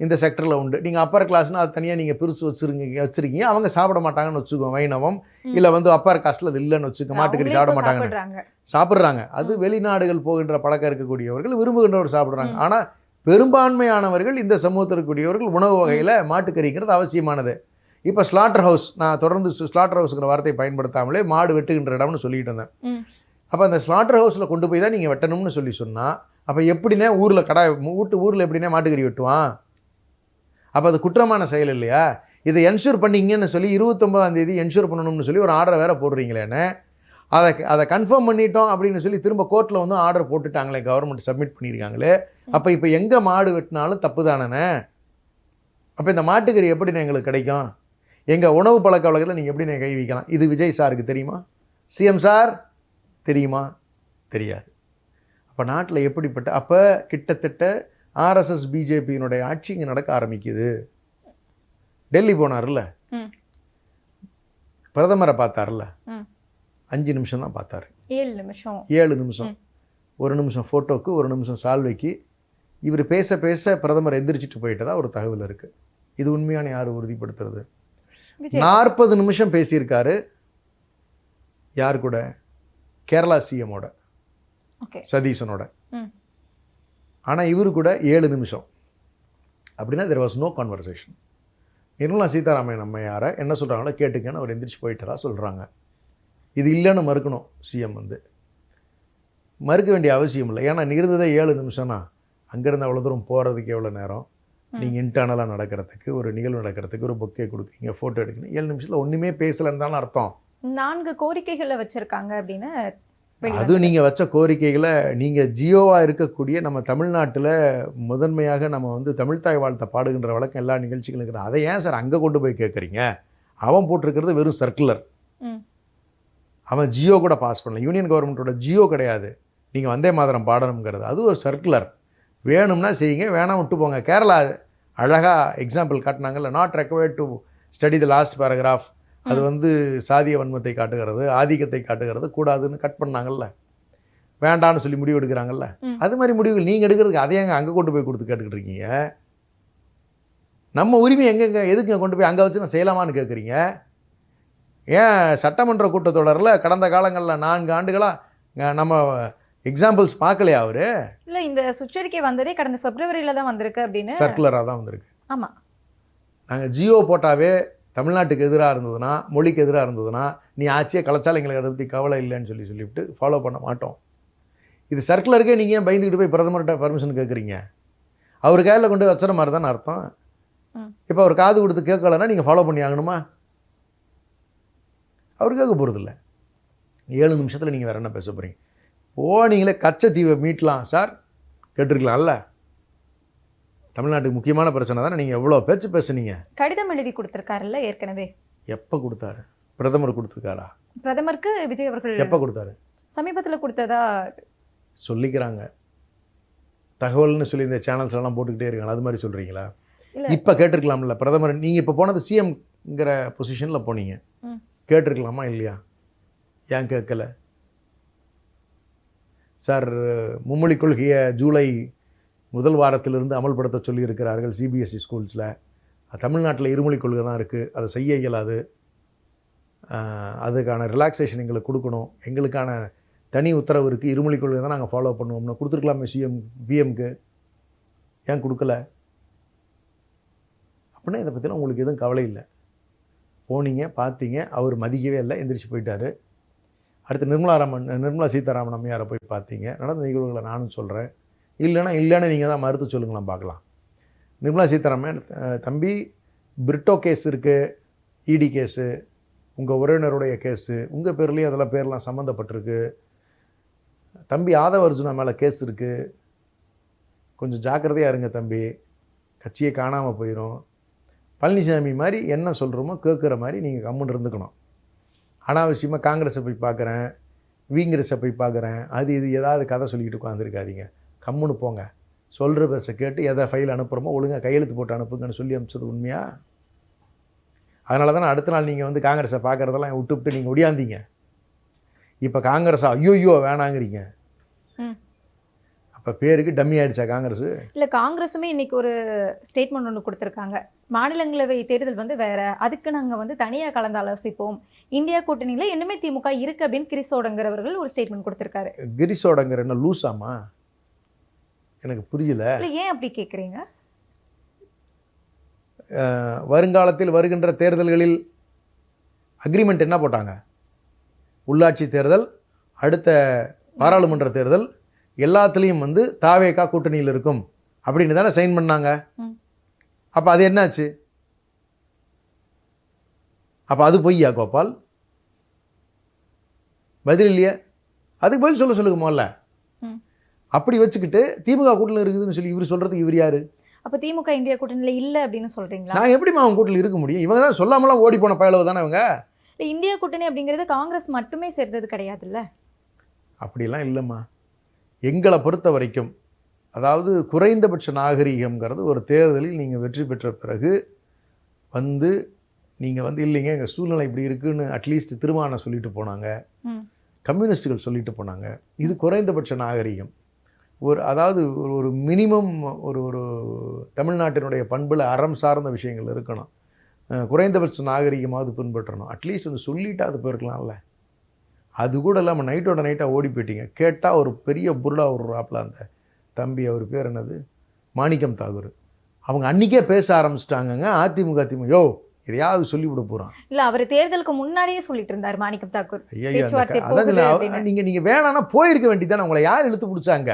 இந்த செக்டரில் உண்டு. நீங்கள் அப்பர் கிளாஸ்னால் அது தனியாக நீங்கள் பிரித்து வச்சுருக்கீங்க. அவங்க சாப்பிட மாட்டாங்கன்னு வச்சுக்கோங்க, வைணவம் இல்லை வந்து அப்பர் காஸ்ட்டில் அது இல்லைன்னு வச்சுக்கோங்க, மாட்டுக்கறி சாப்பிட மாட்டாங்க, சாப்பிட்றாங்க. அது வெளிநாடுகள் போகின்ற பழக்கம் இருக்கக்கூடியவர்கள் விரும்புகின்றவர் சாப்பிட்றாங்க. ஆனால் பெரும்பான்மையானவர்கள் இந்த சமூகத்தில் இருக்கக்கூடியவர்கள் உணவு வகையில் மாட்டுக்கறிங்கிறது அவசியமானது. இப்போ ஸ்லாட்டர் ஹவுஸ், நான் தொடர்ந்து ஸ்லாட்டர் ஹவுஸுங்கிற வார்த்தையை பயன்படுத்தாமலே மாடு வெட்டுகின்ற இடம்னு சொல்லிட்டு இருந்தேன். அப்போ அந்த ஸ்லாட்டர் ஹவுஸில் கொண்டு போய் தான் நீங்கள் வெட்டணும்னு சொன்னால், அப்போ எப்படின்னா ஊரில் எப்படின்னா மாட்டுக்கறி வெட்டுவான்? அப்போ அது குற்றமான செயல் இல்லையா? இதை என்ஷூர் பண்ணிங்கன்னு சொல்லி 29ஆம் தேதி என்ஷூர் பண்ணணும்னு சொல்லி ஒரு ஆர்டரை வேறு போடுறீங்களேன்னு, அதை கன்ஃபார்ம் பண்ணிட்டோம் அப்படின்னு சொல்லி திரும்ப கோர்ட்டில் வந்து ஆர்டர் போட்டுட்டாங்களே, கவர்மெண்ட் சப்மிட் பண்ணியிருக்காங்களே. அப்போ இப்போ எங்கே மாடு வெட்டினாலும் தப்பு தானே? அப்போ இந்த மாட்டுக்கறி எப்படிண்ணே எங்களுக்கு கிடைக்கும்? எங்கள் உணவு பழக்க வழக்கத்தில் நீங்கள் எப்படிண்ணே கை வைக்கலாம்? இது விஜய் சாருக்கு தெரியுமா? சிஎம் சார் தெரியுமா? தெரியாது. அப்போ நாட்டில் எப்படிப்பட்ட, அப்போ கிட்டத்தட்ட ஆர்எஸ்எஸ் பிஜேபியினுடைய ஆட்சி இங்கே நடக்க ஆரம்பிக்குது. டெல்லி போனார்ல, பிரதமரை பார்த்தார்ல, 5 நிமிஷம் தான் பார்த்தாரு. 7 நிமிஷம். 1 நிமிஷம் ஃபோட்டோக்கு, 1 நிமிஷம் சால்வைக்கு. இவர் பேச பேச பிரதமர் எந்திரிச்சிட்டு போயிட்டதா ஒரு தகவல் இருக்குது. இது உண்மையான யார் உறுதிப்படுத்துறது? 40 நிமிஷம் பேசியிருக்காரு. யார் கூட? கேரளா சிஎம்மோட, சதீசனோட. ஆனால் இவரு கூட 7 நிமிஷம். அப்படின்னா there was no conversation. Nirmala Sitharaman நம்ம யாரை என்ன சொல்கிறாங்களோ கேட்டுக்கன்னு அவர் எந்திரிச்சு போயிட்டதா சொல்கிறாங்க. இது இல்லைன்னு மறுக்கணும் சிஎம் வந்து. மறுக்க வேண்டிய அவசியம் இல்லை. ஏன்னா இருந்ததே 7 நிமிஷம்னா அங்கேருந்து அவ்வளோ தூரம் போகிறதுக்கு எவ்வளோ நேரம்? நீங்கள் இன்டர்னலாக நடக்கிறதுக்கு, ஒரு நிகழ்வு நடக்கிறதுக்கு, ஒரு பொக்கே கொடுக்குறீங்க, ஃபோட்டோ எடுக்கணும், 7 நிமிஷத்தில் ஒன்றுமே பேசலைன்னு தானே அர்த்தம். 4 கோரிக்கைகளை வச்சுருக்காங்க அப்படின்னு. அது நீங்கள் வச்ச கோரிக்கைகளை நீங்கள் ஜியோவாக இருக்கக்கூடிய நம்ம தமிழ்நாட்டில் முதன்மையாக நம்ம வந்து தமிழ்தாய் வாழ்த்தை பாடுகின்ற வழக்கம் எல்லா நிகழ்ச்சிகளும் இருக்கிறோம். அதை ஏன் சார் அங்கே கொண்டு போய் கேட்குறீங்க? அவன் போட்டிருக்கிறது வெறும் சர்க்குலர். அவன் ஜியோ கூட பாஸ் பண்ணல. யூனியன் கவர்மெண்ட்டோட ஜியோ கிடையாது நீங்கள் வந்தே மாதரம் பாடணுங்கிறது. அது ஒரு சர்க்குலர். வேணும்னா செய்யுங்க, வேணாம் விட்டு போங்க. கேரளா அழகாக எக்ஸாம்பிள் காட்டினாங்கல்ல, not required to study the last paragraph. அது வந்து சாதிய வன்மத்தை காட்டுகிறது, ஆதிக்கத்தை காட்டுகிறது, கூடாதுன்னு கட் பண்ணாங்கல்ல, வேண்டான்னு சொல்லி முடிவு எடுக்கிறாங்கல்ல. அது மாதிரி முடிவுகள் நீங்கள் எடுக்கிறதுக்கு அதை அங்கே கொண்டு போய் கொடுத்து கேட்டுக்கிட்டு இருக்கீங்க. நம்ம உரிமை எங்கெங்க எதுக்கு கொண்டு போய் அங்கே வச்சு நான் செய்யலாமான்னு கேட்குறீங்க? ஏன் சட்டமன்ற கூட்டத்தொடரில் கடந்த காலங்களில் 4 ஆண்டுகளாக நம்ம எக்ஸாம்பிள்ஸ் பார்க்கலையா? அவர் இல்லை, இந்த சுற்றறிக்கை வந்ததே கடந்த பிப்ரவரியில் தான் வந்திருக்கு அப்படின்னு. சர்க்குலராக தான் வந்திருக்கு. ஆமாம். நாங்கள் ஜியோ போட்டாவே தமிழ்நாட்டுக்கு எதிராக இருந்ததுன்னா, மொழிக்கு எதிராக இருந்ததுன்னா, நீ ஆட்சியை கலைச்சாலும் எங்களுக்கு அதை பற்றி கவலை இல்லைன்னு சொல்லிவிட்டு ஃபாலோ பண்ண மாட்டோம். இது சர்க்குலருக்கே நீங்கள் ஏன் பயந்துக்கிட்டு போய் பிரதமர்கிட்ட பர்மிஷன் கேட்குறீங்க? அவர் கையில் கொண்டு வச்சுற மாதிரி தானே அர்த்தம். இப்போ அவர் காது கொடுத்து கேட்கலன்னா நீங்கள் ஃபாலோ பண்ணி ஆகணுமா? அவர் கேட்க போகிறதில்ல. 7 நிமிஷத்தில் நீங்கள் வேறு என்ன பேச போகிறீங்க? போனீங்களே கச்சத்தீவை மீட்லாம் சார் கேட்டிருக்கலாம்ல. தமிழ்நாட்டுக்கு முக்கியமான பிரச்சனை தானே. நீங்கள் எவ்வளோ பேச்சு பேசுனீங்க. கடிதம் எழுதி கொடுத்துருக்காருல்ல ஏற்கனவே. எப்போ கொடுத்தாரு? பிரதமர் கொடுத்துருக்காரா? பிரதமருக்கு விஜய் அவர்கள் எப்போ கொடுத்தாரு? சமீபத்தில் கொடுத்ததா சொல்லிக்கிறாங்க. தகவல்னு சொல்லி இந்த சேனல்ஸ் எல்லாம் போட்டுக்கிட்டே இருக்காங்க. அது மாதிரி சொல்கிறீங்களா? இல்ல. இப்போ கேட்டிருக்கலாம்ல பிரதமர். நீங்கள் இப்போ போனது சிஎம்ங்கிற பொசிஷனில் போனீங்க. கேட்டிருக்கலாமா இல்லையா? ஏன் கேட்கல? சார், மும்மொழி கொள்கையை ஜூலை முதல் வாரத்திலிருந்து அமல்படுத்த சொல்லியிருக்கிறார்கள் சிபிஎஸ்சி ஸ்கூல்ஸில். தமிழ்நாட்டில் இருமொழி கொள்கை தான் இருக்குது, அதை செய்ய இயலாது. அதுக்கான ரிலாக்ஸேஷன் எங்களுக்கு கொடுக்கணும், எங்களுக்கான தனி உத்தரவு இருக்குது, இருமொழி கொள்கை தான் நாங்கள் ஃபாலோ பண்ணுவோம்னு கொடுத்துருக்கலாமே பிஎம்க்கு. ஏன் கொடுக்கல? அப்படின்னா இதை பற்றிலாம் உங்களுக்கு எதுவும் கவலை இல்லை. போனீங்க, பார்த்தீங்க, அவர் மதிக்கவே இல்லை, எந்திரிச்சு போயிட்டார். அடுத்து நிர்மலா சீதாராமன் அம்மையாரை போய் பார்த்தீங்க. நடந்த நிகழ்வுகளை நானும் சொல்கிறேன். இல்லைன்னு நீங்கள் தான் மறுத்து சொல்லுங்களாம் பார்க்கலாம். நிர்மலா சீதாராமன், தம்பி பிரிட்டோ கேஸ் இருக்குது, இடி கேஸு, உங்கள் உறவினருடைய கேஸு, உங்கள் பேர்லேயும் அதெல்லாம் பேர்லாம் சம்மந்தப்பட்டிருக்கு. தம்பி ஆதவ அர்ஜுனா மேலே கேஸ் இருக்குது, கொஞ்சம் ஜாக்கிரதையாக இருங்க தம்பி, கட்சியை காணாமல் போயிடும். பழனிசாமி மாதிரி என்ன சொல்கிறோமோ கேட்குற மாதிரி நீங்கள் கம்முன்னு இருந்துக்கணும். அனாவசியமாக காங்கிரஸை போய் பார்க்குறேன், வீங்கிரஸை போய் பார்க்குறேன், அது இது ஏதாவது கதை சொல்லிக்கிட்டு உட்காந்துருக்காதீங்க. கம்முன்னு போங்க. சொல்கிற பேச கேட்டு எதை ஃபைல் அனுப்புகிறோமோ ஒழுங்காக கையெழுத்து போட்டு அனுப்புங்கன்னு சொல்லி அனுப்பிச்சது உண்மையா? அதனால தானே அடுத்த நாள் நீங்கள் வந்து காங்கிரஸை பார்க்குறதெல்லாம் விட்டு நீங்கள் ஒடியாந்தீங்க. இப்போ காங்கிரஸா ஐயோ வேணாங்கிறீங்க. அப்போ பேருக்கு டம்மி ஆகிடுச்சா காங்கிரஸ்? இல்லை, காங்கிரஸுமே இன்னைக்கு ஒரு ஸ்டேட்மெண்ட் ஒன்று கொடுத்துருக்காங்க. மாநிலங்களவை தேர்தல் வந்து வேற, அதுக்கு நாங்கள் வந்து தனியாக கலந்து ஆலோசிப்போம், இந்தியா கூட்டணியில் இன்னுமே திமுக இருக்குது அப்படின்னு கிரிசோடங்கிறவர்கள் ஒரு ஸ்டேட்மெண்ட் கொடுத்துருக்காரு. கிரிசோடங்கிற என்ன லூசாமா? எனக்கு புரியல. இல்லை, ஏன் அப்படி கேட்குறீங்க? வருங்காலத்தில் வருகின்ற தேர்தல்களில் அக்ரிமெண்ட் என்ன போட்டாங்க? உள்ளாட்சி தேர்தல், அடுத்த பாராளுமன்ற தேர்தல் எல்லாத்துலேயும் வந்து தாவேகா கூட்டணியில் இருக்கும் அப்படின்னு தானே சைன் பண்ணாங்க. அப்போ அது என்னாச்சு? அப்போ அது பொய்யா கோபால்? பதில் இல்லையே. அதுக்கு பதில் சொல்லுங்க முதல்ல. அப்படி வச்சுக்கிட்டு திமுக கூட்டணியில் இருக்குதுன்னு சொல்லி இவர் சொல்கிறதுக்கு இவர் யார்? அப்போ திமுக இந்தியா கூட்டணியில் இல்லை அப்படின்னு சொல்கிறீங்களா? நான் எப்படிமா அவங்க கூட்டணியில் இருக்க முடியும்? இவங்க தான் சொல்லாமலாம் ஓடி போன பயலவு தானே இவங்க. இல்லை, இந்தியா கூட்டணி அப்படிங்கிறது காங்கிரஸ் மட்டுமே சேர்ந்தது கிடையாதுல்ல. அப்படிலாம் இல்லைம்மா. எங்களை பொறுத்த வரைக்கும், அதாவது குறைந்தபட்ச நாகரீகம்ங்கிறது ஒரு தேர்தலில் நீங்கள் வெற்றி பெற்ற பிறகு வந்து நீங்கள் வந்து இல்லைங்க எங்கள் சூழ்நிலை இப்படி இருக்குன்னு அட்லீஸ்ட் திருமாவளவன் சொல்லிட்டு போனாங்க, கம்யூனிஸ்டுகள் சொல்லிட்டு போனாங்க. இது குறைந்தபட்ச நாகரீகம். அதாவது ஒரு மினிமம் ஒரு தமிழ்நாட்டினுடைய பண்பில் அறம் சார்ந்த விஷயங்கள் இருக்கணும். குறைந்தபட்ச நாகரிகமாவது பின்பற்றணும். அட்லீஸ்ட் வந்து சொல்லிவிட்டு அது போயிருக்கலாம்ல. அது கூட இல்லாமல் நைட்டோட நைட்டாக ஓடி போயிட்டீங்க. கேட்டால் ஒரு பெரிய புருடா விடுறாப்புல அந்த தம்பி, அவர் பேர் என்னது, மாணிக்கம் தாகூர். அவங்க அன்றைக்கே பேச ஆரம்பிச்சிட்டாங்கங்க. அதிமுக யோ எதையாவது சொல்லிவிட போகிறான். இல்லை, அவர் தேர்தலுக்கு முன்னாடியே சொல்லிட்டு இருந்தார் மாணிக்கம் தாக்கூர். ஐயோ, அதாவது நீங்கள் வேணான்னா போயிருக்க வேண்டியதானே. உங்களை யார் இழுத்து பிடிச்சாங்க?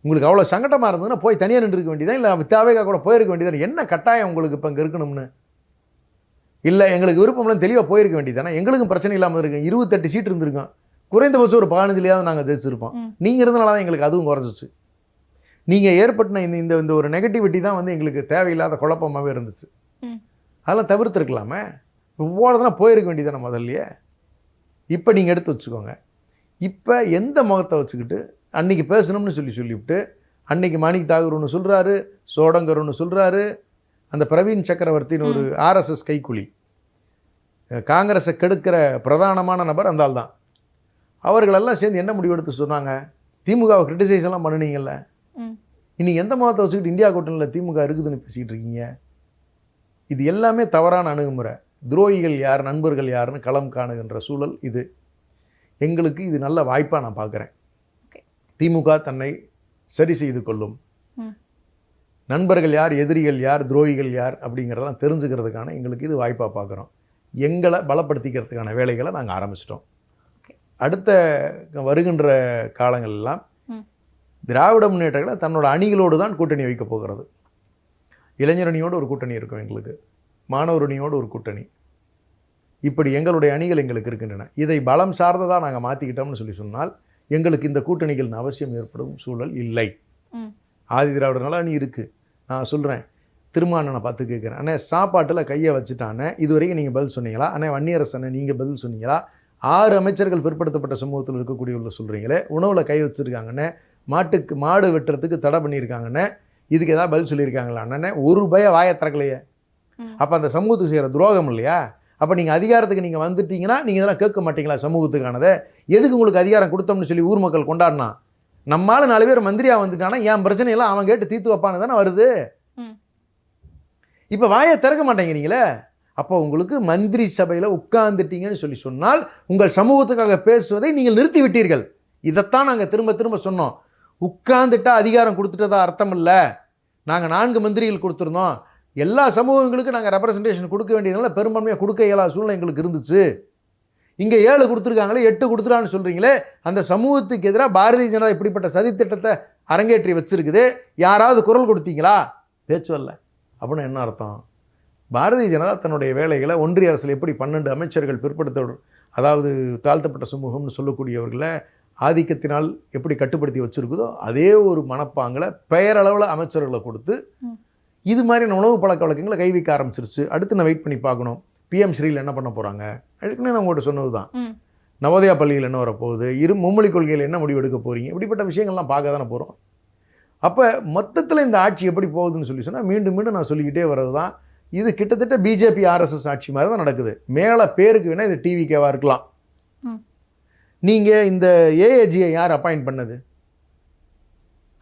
உங்களுக்கு அவ்வளோ சங்கடமாக இருந்ததுன்னா போய் தனியாக நின்று இருக்க வேண்டியதான், இல்லை தேவைக்காக கூட போயிருக்க வேண்டியதானே. என்ன கட்டாயம் உங்களுக்கு இப்போ இங்கே இருக்கணும்னு? இல்லை எங்களுக்கு விருப்பம்லாம் தெளிவாக போயிருக்க வேண்டியதானே. எங்களுக்கும் பிரச்சனை இல்லாமல் இருக்கு. 28 சீட் இருந்திருக்கோம், குறைந்தபட்சம் ஒரு 15லையாவது நாங்கள் ஜெயிச்சிருப்போம். நீங்கள் இருந்தனால தான் எங்களுக்கு அதுவும் குறைஞ்சிச்சு. நீங்கள் ஏற்பட்டின இந்த ஒரு நெகட்டிவிட்டி தான் வந்து எங்களுக்கு தேவையில்லாத குழப்பமாகவே இருந்துச்சு. அதெல்லாம் தவிர்த்துருக்கலாமே. இவ்வளோதான் போயிருக்க வேண்டியதானே முதல்லையே. இப்போ நீங்கள் எடுத்து வச்சுக்கோங்க. இப்போ எந்த முகத்தை வச்சுக்கிட்டு அன்றைக்கி பேசணும்னு சொல்லிவிட்டு அன்றைக்கி மாணிக் தாகூர் ஒன்று சொல்கிறாரு, சோடங்கர் ஒன்று சொல்கிறாரு, அந்த பிரவீன் சக்கரவர்த்தின்னு ஒரு ஆர்எஸ்எஸ் கைக்கூலி, காங்கிரஸை கெடுக்கிற பிரதானமான நபர் அந்த ஆள் தான். அவர்களெல்லாம் சேர்ந்து என்ன முடிவு எடுத்து சொன்னாங்க? திமுகவை கிரிட்டிசைஸ் எல்லாம் பண்ணினீங்கல்ல. இன்னைக்கு எந்த முகத்தை வச்சுக்கிட்டு இந்தியா கூட்டணியில் திமுக இருக்குதுன்னு பேசிக்கிட்டு இருக்கீங்க? இது எல்லாமே தவறான அணுகுமுறை. துரோகிகள் யார், நண்பர்கள் யாருன்னு களம் காணுகின்ற சூழல் இது. எங்களுக்கு இது நல்ல வாய்ப்பாக நான் பார்க்குறேன். திமுக தன்னை சரி செய்து கொள்ளும். நண்பர்கள் யார், எதிரிகள் யார், துரோகிகள் யார் அப்படிங்கிறதெல்லாம் தெரிஞ்சுக்கிறதுக்கான எங்களுக்கு இது வாய்ப்பாக பார்க்குறோம். எங்களை பலப்படுத்திக்கிறதுக்கான வேலைகளை நாங்கள் ஆரம்பிச்சிட்டோம். அடுத்த வருகின்ற காலங்களெல்லாம் திராவிட முன்னேற்றங்களை தன்னோட அணிகளோடு தான் கூட்டணி வைக்க போகிறது. இளைஞரணியோடு ஒரு கூட்டணி இருக்கும் எங்களுக்கு, மாணவரணியோடு ஒரு கூட்டணி, இப்படி எங்களுடைய அணிகள் எங்களுக்கு இருக்கின்றன. இதை பலம் சார்ந்ததாக நாங்கள் மாற்றிக்கிட்டோம்னு சொன்னால் எங்களுக்கு இந்த கூட்டணிகளின் அவசியம் ஏற்படும் சூழல் இல்லை. ஆதி திராவிடர் நல அணி இருக்குது. நான் சொல்கிறேன், திருமாவளவனை பார்த்து கேட்குறேன், அண்ணே சாப்பாட்டில் கையை வச்சுட்டானே, இது வரைக்கும் நீங்கள் பதில் சொன்னீங்களா? அண்ணே வன்னியரசனை நீங்கள் பதில் சொன்னீங்களா? 6 அமைச்சர்கள் பிற்படுத்தப்பட்ட சமூகத்தில் இருக்கக்கூடியவர்கள் சொல்கிறீங்களே, உணவில் கை வச்சுருக்காங்கண்ணே, மாடு வெட்டுறதுக்கு தடை பண்ணியிருக்காங்கண்ணே, இதுக்கு ஏதாவது பதில் சொல்லியிருக்காங்களா? அண்ணே ஒரு வாயை திறக்கலையே. அப்போ அந்த சமூகத்துக்கு செய்கிற துரோகம் இல்லையா? அப்போ நீங்கள் அதிகாரத்துக்கு நீங்கள் வந்துட்டீங்கன்னா நீங்கள் இதெல்லாம் கேட்க மாட்டீங்களா? சமூகத்துக்கானதை எதுக்கு உங்களுக்கு அதிகாரம் கொடுத்தோம்னு சொல்லி ஊர் மக்கள் கொண்டாடினா, நம்மளால 4 பேர் மந்திரியாக வந்துட்டானா என் பிரச்சனையெல்லாம் அவன் கேட்டு தீர்த்து வைப்பானு தானே வருது. இப்போ வாயை திறக்க மாட்டேங்கிறீங்களே. அப்போ உங்களுக்கு மந்திரி சபையில் உட்கார்ந்துட்டீங்கன்னு சொல்லி சொன்னால் உங்கள் சமூகத்துக்காக பேசுவதை நீங்கள் நிறுத்தி விட்டீர்கள். இதைத்தான் நாங்கள் திரும்ப திரும்ப சொன்னோம். உட்கார்ந்துட்டா அதிகாரம் கொடுத்துட்டதா அர்த்தம் இல்லை. நாங்கள் 4 மந்திரிகள் கொடுத்துருந்தோம். எல்லா சமூகங்களுக்கும் நாங்கள் ரெப்ரசன்டேஷன் கொடுக்க வேண்டியதுனால பெரும்பான்மையாக கொடுக்க இயலாத சூழ்நிலை எங்களுக்கு இருந்துச்சு. இங்கே 7 கொடுத்துருக்காங்களே, 8 கொடுத்துட்டான்னு சொல்கிறீங்களே. அந்த சமூகத்துக்கு எதிராக பாரதிய ஜனதா இப்படிப்பட்ட சதித்திட்டத்தை அரங்கேற்றி வச்சிருக்குது. யாராவது குரல் கொடுத்தீங்களா? பேச்சு வரல. அப்படின்னு என்ன அர்த்தம்? பாரதிய ஜனதா தன்னுடைய வேலைகளை ஒன்றிய அரசில் எப்படி 12 அமைச்சர்கள் பிற்படுத்த, அதாவது தாழ்த்தப்பட்ட சமூகம்னு சொல்லக்கூடியவர்களை ஆதிக்கத்தினால் எப்படி கட்டுப்படுத்தி வச்சுருக்குதோ அதே ஒரு மனப்பாங்கில் பெயரளவில் அமைச்சர்களை கொடுத்து இது மாதிரியான உணவு பழக்க வழக்கங்களை கை வைக்க ஆரம்பிச்சிருச்சு. அடுத்து நான் வெயிட் பண்ணி பார்க்கணும். பிஎம் ஸ்ரீயில் என்ன பண்ண போகிறாங்க? அதுக்குன்னு நான் உங்கள்கிட்ட சொன்னது தான். நவோதயா பள்ளியில் என்ன வரப்போகுது, மும்மொழி கொள்கையில் என்ன முடிவு எடுக்க போகிறீங்க, இப்படிப்பட்ட விஷயங்கள்லாம் பார்க்க தானே போகிறோம். அப்போ மொத்தத்தில் இந்த ஆட்சி எப்படி போகுதுன்னு சொல்லி சொன்னால் மீண்டும் மீண்டும் நான் சொல்லிக்கிட்டே வர்றது தான், இது கிட்டத்தட்ட பிஜேபி ஆர்எஸ்எஸ் ஆட்சி மாதிரி தான் நடக்குது. மேலே பேருக்கு வேணால் இது டிவிகேவாக இருக்கலாம். நீங்கள் இந்த ஏஏஜியை யார் அப்பாயிண்ட் பண்ணது?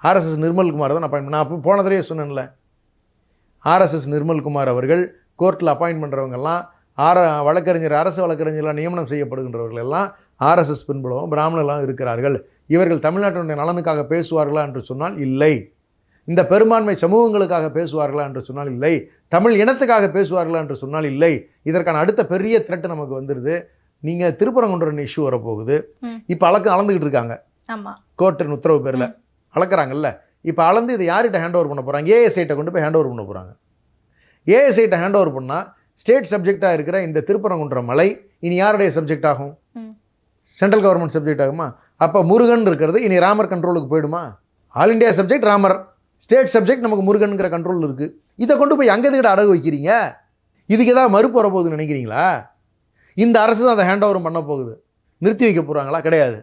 ஆர்எஸ்எஸ் நிர்மல்குமார் தான் அப்பாயிண்ட் பண்ண. நான் அப்போ போன தடவை சொன்னேன்ல, ஆர்எஸ்எஸ் நிர்மல்குமார் அவர்கள் கோர்ட்டில் அப்பாயிண்ட் பண்ணுறவங்கெல்லாம் வழக்கறிஞர், அரசு வழக்கறிஞர்களாக நியமனம் செய்யப்படுகின்றவர்கள் எல்லாம் ஆர்எஸ்எஸ் பின்புலமும் பிராமணர்களாக இருக்கிறார்கள். இவர்கள் தமிழ்நாட்டினுடைய நலனுக்காக பேசுவார்களா என்று சொன்னால் இல்லை. இந்த பெரும்பான்மை சமூகங்களுக்காக பேசுவார்களா என்று சொன்னால் இல்லை. தமிழ் இனத்துக்காக பேசுவார்களா என்று சொன்னால் இல்லை. இதற்கான அடுத்த பெரிய த்ரெட் நமக்கு வந்துடுது. நீங்கள் திருப்பரங்குன்றம் இஷ்யூ வரப்போகுது. இப்போ அளந்துக்கிட்டு இருக்காங்க. கோர்ட்டின் உத்தரவு பேரில் அளக்குறாங்கல்ல. இப்போ அளந்து இதை யார்கிட்ட ஹேண்ட் ஓவர் பண்ண போகிறாங்க? ஏஎஸ்ஐட்ட கொண்டு போய் ஹேண்ட் ஓவர் பண்ண போகிறாங்க. ஏஎஸ்ஐட்ட ஹேண்ட் ஓவர் பண்ணால் ஸ்டேட் சப்ஜெக்டாக இருக்கிற இந்த திருப்பரங்குன்றம் மலை இனி யாருடைய சப்ஜெக்ட் ஆகும்? சென்ட்ரல் கவர்மெண்ட் சப்ஜெக்ட் ஆகுமா? அப்போ முருகன் இருக்கிறது இனி ராமர் கண்ட்ரோலுக்கு போயிடுமா? All India subject Ramar, state subject நமக்கு முருகனுங்கிற கண்ட்ரோல் இருக்குது. இதை கொண்டு போய் அங்கே எதுக்கிட்ட அடகு வைக்கிறீங்க? இதுக்கு ஏதாவது மறுப்பு வர போகுதுன்னு நினைக்கிறீங்களா? இந்த அரசு தான் அதை ஹேண்ட் ஓவர் பண்ண போகுது. நிறுத்தி வைக்க போகிறாங்களா? கிடையாது.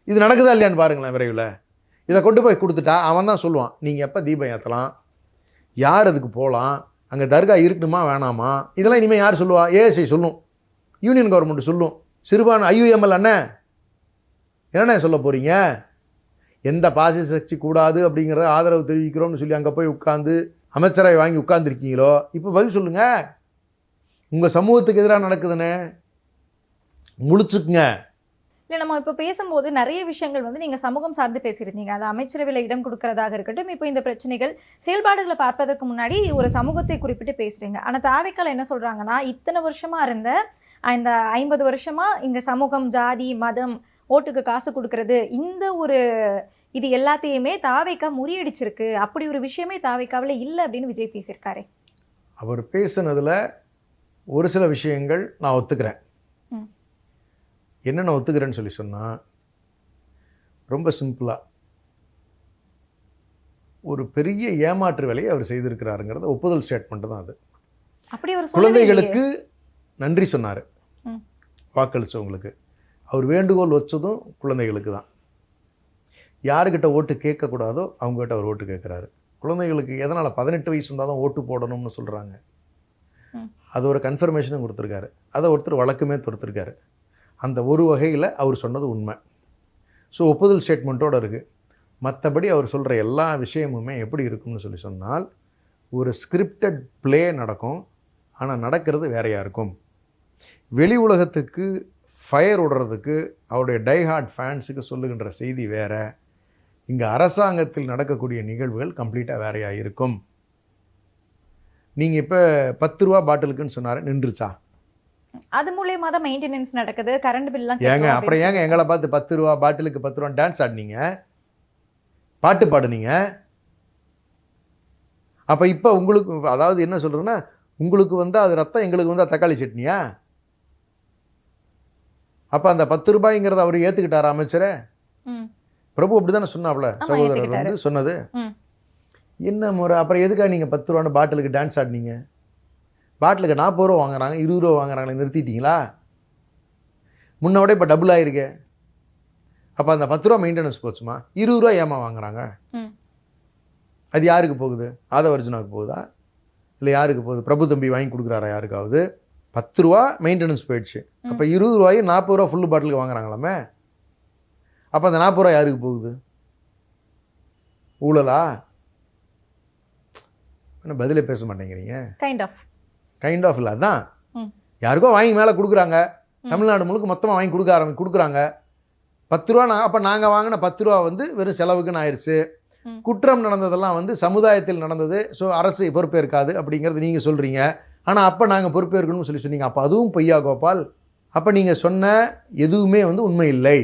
இது நடக்குதா இல்லையான்னு பாருங்களேன் விரைவில். இதை கொண்டு போய் கொடுத்துட்டா அவன் தான் சொல்லுவான், நீங்கள் எப்போ தீபம் ஏற்றலாம், யார் அதுக்கு போகலாம், அங்கே தர்கா இருக்கணுமா வேணாமா, இதெல்லாம் இனிமேல் யார் சொல்லுவா? ஏஎஸ்ஐ சொல்லும், யூனியன் கவர்மெண்ட் சொல்லும். சிறுபான்மை ஐயுஎம்எல் அண்ணே என்னென்ன சொல்ல போகிறீங்க? எந்த பாசிச கட்சி கூடாது அப்படிங்கிறத ஆதரவு தெரிவிக்கிறோம்னு சொல்லி அங்கே போய் உட்காந்து அமைச்சரவை வாங்கி உட்காந்துருக்கீங்களோ? இப்போ பதில் சொல்லுங்கள். உங்கள் சமூகத்துக்கு எதிராக நடக்குதுன்னு முழிச்சுக்குங்க. இல்லை, நம்ம இப்போ பேசும்போது நிறைய விஷயங்கள் வந்து நீங்கள் சமூகம் சார்ந்து பேசியிருந்தீங்க. அது அமைச்சரவையில் இடம் கொடுக்கறதாக இருக்கட்டும். இப்போ இந்த பிரச்சனைகள் செயல்பாடுகளை பார்ப்பதற்கு முன்னாடி ஒரு சமூகத்தை குறிப்பிட்டு பேசுகிறீங்க. ஆனால் தாவேக்கால என்ன சொல்கிறாங்கன்னா, இத்தனை வருஷமாக இருந்த இந்த 50 வருஷமாக இங்கே சமூகம், ஜாதி, மதம், ஓட்டுக்கு காசு கொடுக்கறது, இந்த ஒரு இது எல்லாத்தையுமே தாவேக்கா முறியடிச்சிருக்கு. அப்படி ஒரு விஷயமே தாவேக்காவில் இல்லை அப்படின்னு விஜய் பேசியிருக்காரு. அவர் பேசுனதில் ஒரு சில விஷயங்கள் நான் ஒத்துக்கிறேன். என்னென்ன ஒத்துக்கிறேன்னு சொல்லி சொன்னால், ரொம்ப சிம்பிளாக ஒரு பெரிய ஏமாற்று வேலையை அவர் செய்திருக்கிறாருங்கிறத ஒப்புதல் ஸ்டேட்மெண்ட் தான் அது. அப்படி ஒரு குழந்தைகளுக்கு நன்றி சொன்னார் வாக்களித்தவங்களுக்கு. அவர் வேண்டுகோள் வச்சதும் குழந்தைகளுக்கு தான். யாருக்கிட்ட ஓட்டு கேட்கக்கூடாதோ அவங்ககிட்ட அவர் ஓட்டு கேட்குறாரு. குழந்தைகளுக்கு எதனால் 18 வயசு வந்தால் தான் ஓட்டு போடணும்னு சொல்கிறாங்க. அது ஒரு கன்ஃபர்மேஷனும் கொடுத்துருக்காரு. அதை ஒருத்தர் வழக்குமே தொடுத்துருக்காரு. அந்த ஒரு வகையில் அவர் சொன்னது உண்மை. ஸோ ஒப்புதல் ஸ்டேட்மெண்ட்டோடு இருக்குது. மற்றபடி அவர் சொல்கிற எல்லா விஷயமுமே எப்படி இருக்கும்னு சொல்லி சொன்னால், ஒரு ஸ்கிரிப்டட் ப்ளே நடக்கும், ஆனால் நடக்கிறது வேறையாக இருக்கும். வெளி உலகத்துக்கு ஃபயர் விடுறதுக்கு அவருடைய டைஹார்ட் ஃபேன்ஸுக்கு சொல்லுகின்ற செய்தி வேறு. இங்கே அரசாங்கத்தில் நடக்கக்கூடிய நிகழ்வுகள் கம்ப்ளீட்டாக வேறையாக இருக்கும். நீங்கள் இப்போ 10 ரூபா பாட்டிலுக்குன்னு சொன்னார், நின்றுச்சா? அது மூலயமா தான் மெயின்டெனன்ஸ் நடக்குது, கரண்ட் பில்லாம். ஏங்க அப்புறம் ஏங்க எங்களை பார்த்து 10 ரூபா பாட்டிலுக்கு 10 ரூபா டான்ஸ் ஆடினீங்க, பாட்டு பாடுனீங்க? அப்போ இப்போ உங்களுக்கு, அதாவது என்ன சொல்கிறதுன்னா, உங்களுக்கு வந்தால் அது ரத்தம், எங்களுக்கு வந்தால் தக்காளி சட்னியா? அப்போ அந்த 10 ரூபாய்ங்கிறத அவர் ஏற்றுக்கிட்டாரா அமைச்சரை? ம். பிரபு அப்படி தானே சொன்னாப்ல, ஆமா, சகோதரர் ஏத்துக்கிட்டாரு. வந்து சொன்னது. ம். என்ன முறை? அப்புறம் எதுக்காக நீங்கள் 10 ரூபான்னு பாட்டிலுக்கு டான்ஸ் ஆடினீங்க? பாட்டிலுக்கு 40 ரூபா வாங்குறாங்க, 20 ரூபா வாங்குறாங்களே, நிறுத்திட்டீங்களா? முன்ன விட இப்போ டபுள் ஆயிருக்கே. அப்போ அந்த 10 ரூபா மெயின்டெனன்ஸ் போச்சுமா? 20 ரூபா ஏமா வாங்குறாங்க? ம். அது யாருக்கு போகுது? ஆதவர்ஜுனாவுக்கு போகுதா, இல்லை யாருக்கு போகுது? பிரபு தம்பி வாங்கி கொடுக்குறாரா யாருக்காவது? 10 ரூபா மெயின்டெனன்ஸ் போயிடுச்சு. அப்போ 20 ரூபாய் 40 ரூபா ஃபுல்லு பாட்டிலுக்கு வாங்குறாங்களாமே. அப்போ அந்த 40 ரூபா யாருக்கு போகுது? ஊழலா? என்ன பதிலே பேச மாட்டேங்கிறீங்க? கைண்ட் ஆஃப் இல்லை, அதான் ம். யாருக்கோ வாங்கி மேலே கொடுக்குறாங்க. தமிழ்நாடு முழுக்க மொத்தமாக வாங்கி கொடுக்குறாங்க. 10 ரூபா. அப்போ நாங்கள் வாங்கின 10 ரூபா வந்து வெறும் செலவுக்குன்னு ஆயிடுச்சு. ம். குற்றம் நடந்ததெல்லாம் வந்து சமுதாயத்தில் நடந்தது, ஸோ அரசு பொறுப்பேற்காது அப்படிங்கிறது நீங்கள் சொல்கிறீங்க. ஆனால் அப்போ நாங்கள் பொறுப்பேற்கணும்னு சொல்லி சொன்னீங்க. அப்போ அதுவும் பொய்யா கோபால்? அப்போ நீங்கள் சொன்ன எதுவுமே வந்து உண்மை இல்லை.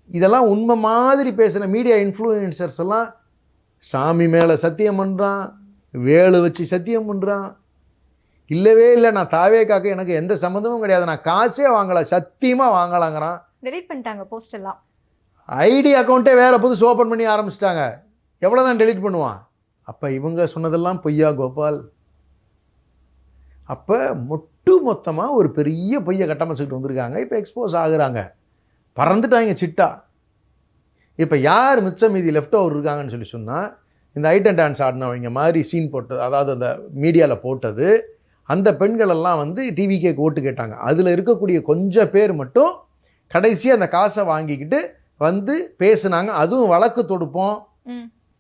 இதெல்லாம் உண்மை மாதிரி பேசின மீடியா இன்ஃப்ளூயன்சர்ஸ் எல்லாம் சாமி மேலே சத்தியம் பண்ணுறான், வேலு வச்சு சத்தியம் பண்ணுறான். இல்லவே இல்லை, நான் தாவேக்காக்கு எனக்கு எந்த சம்மந்தமும் கிடையாது, நான் காசே வாங்கலை, சத்தியமாக வாங்கலாங்கிறான். டெலீட் பண்ணிட்டாங்க போஸ்ட் எல்லாம். ஐடி அக்கௌண்ட்டே வேறு புதுசு ஓப்பன் பண்ணி ஆரம்பிச்சிட்டாங்க. எவ்வளோ தான் டெலீட் பண்ணுவான்? அப்போ இவங்க சொன்னதெல்லாம் பொய்யா கோபால்? அப்போ மொத்தமாக ஒரு பெரிய பொய்யை கட்டமைச்சிக்கிட்டு வந்திருக்காங்க. இப்போ எக்ஸ்போஸ் ஆகுறாங்க, பறந்துட்டாங்க சிட்டா. இப்போ யார் மிச்சம் மீதி லெஃப்ட் ஓவர் இருக்காங்கன்னு சொல்லி சொன்னால், இந்த ஐட்டம் டான்ஸ் ஆடினவங்க மாதிரி சீன் போட்டது, அதாவது அந்த மீடியாவில் போட்டது, அந்த பெண்களெல்லாம் வந்து டிவிகேக்கு ஓட்டு கேட்டாங்க. அதில் இருக்கக்கூடிய கொஞ்சம் பேர் மட்டும் கடைசியாக அந்த காசை வாங்கிக்கிட்டு வந்து பேசுனாங்க. அதுவும் வழக்கு தொடுப்போம்,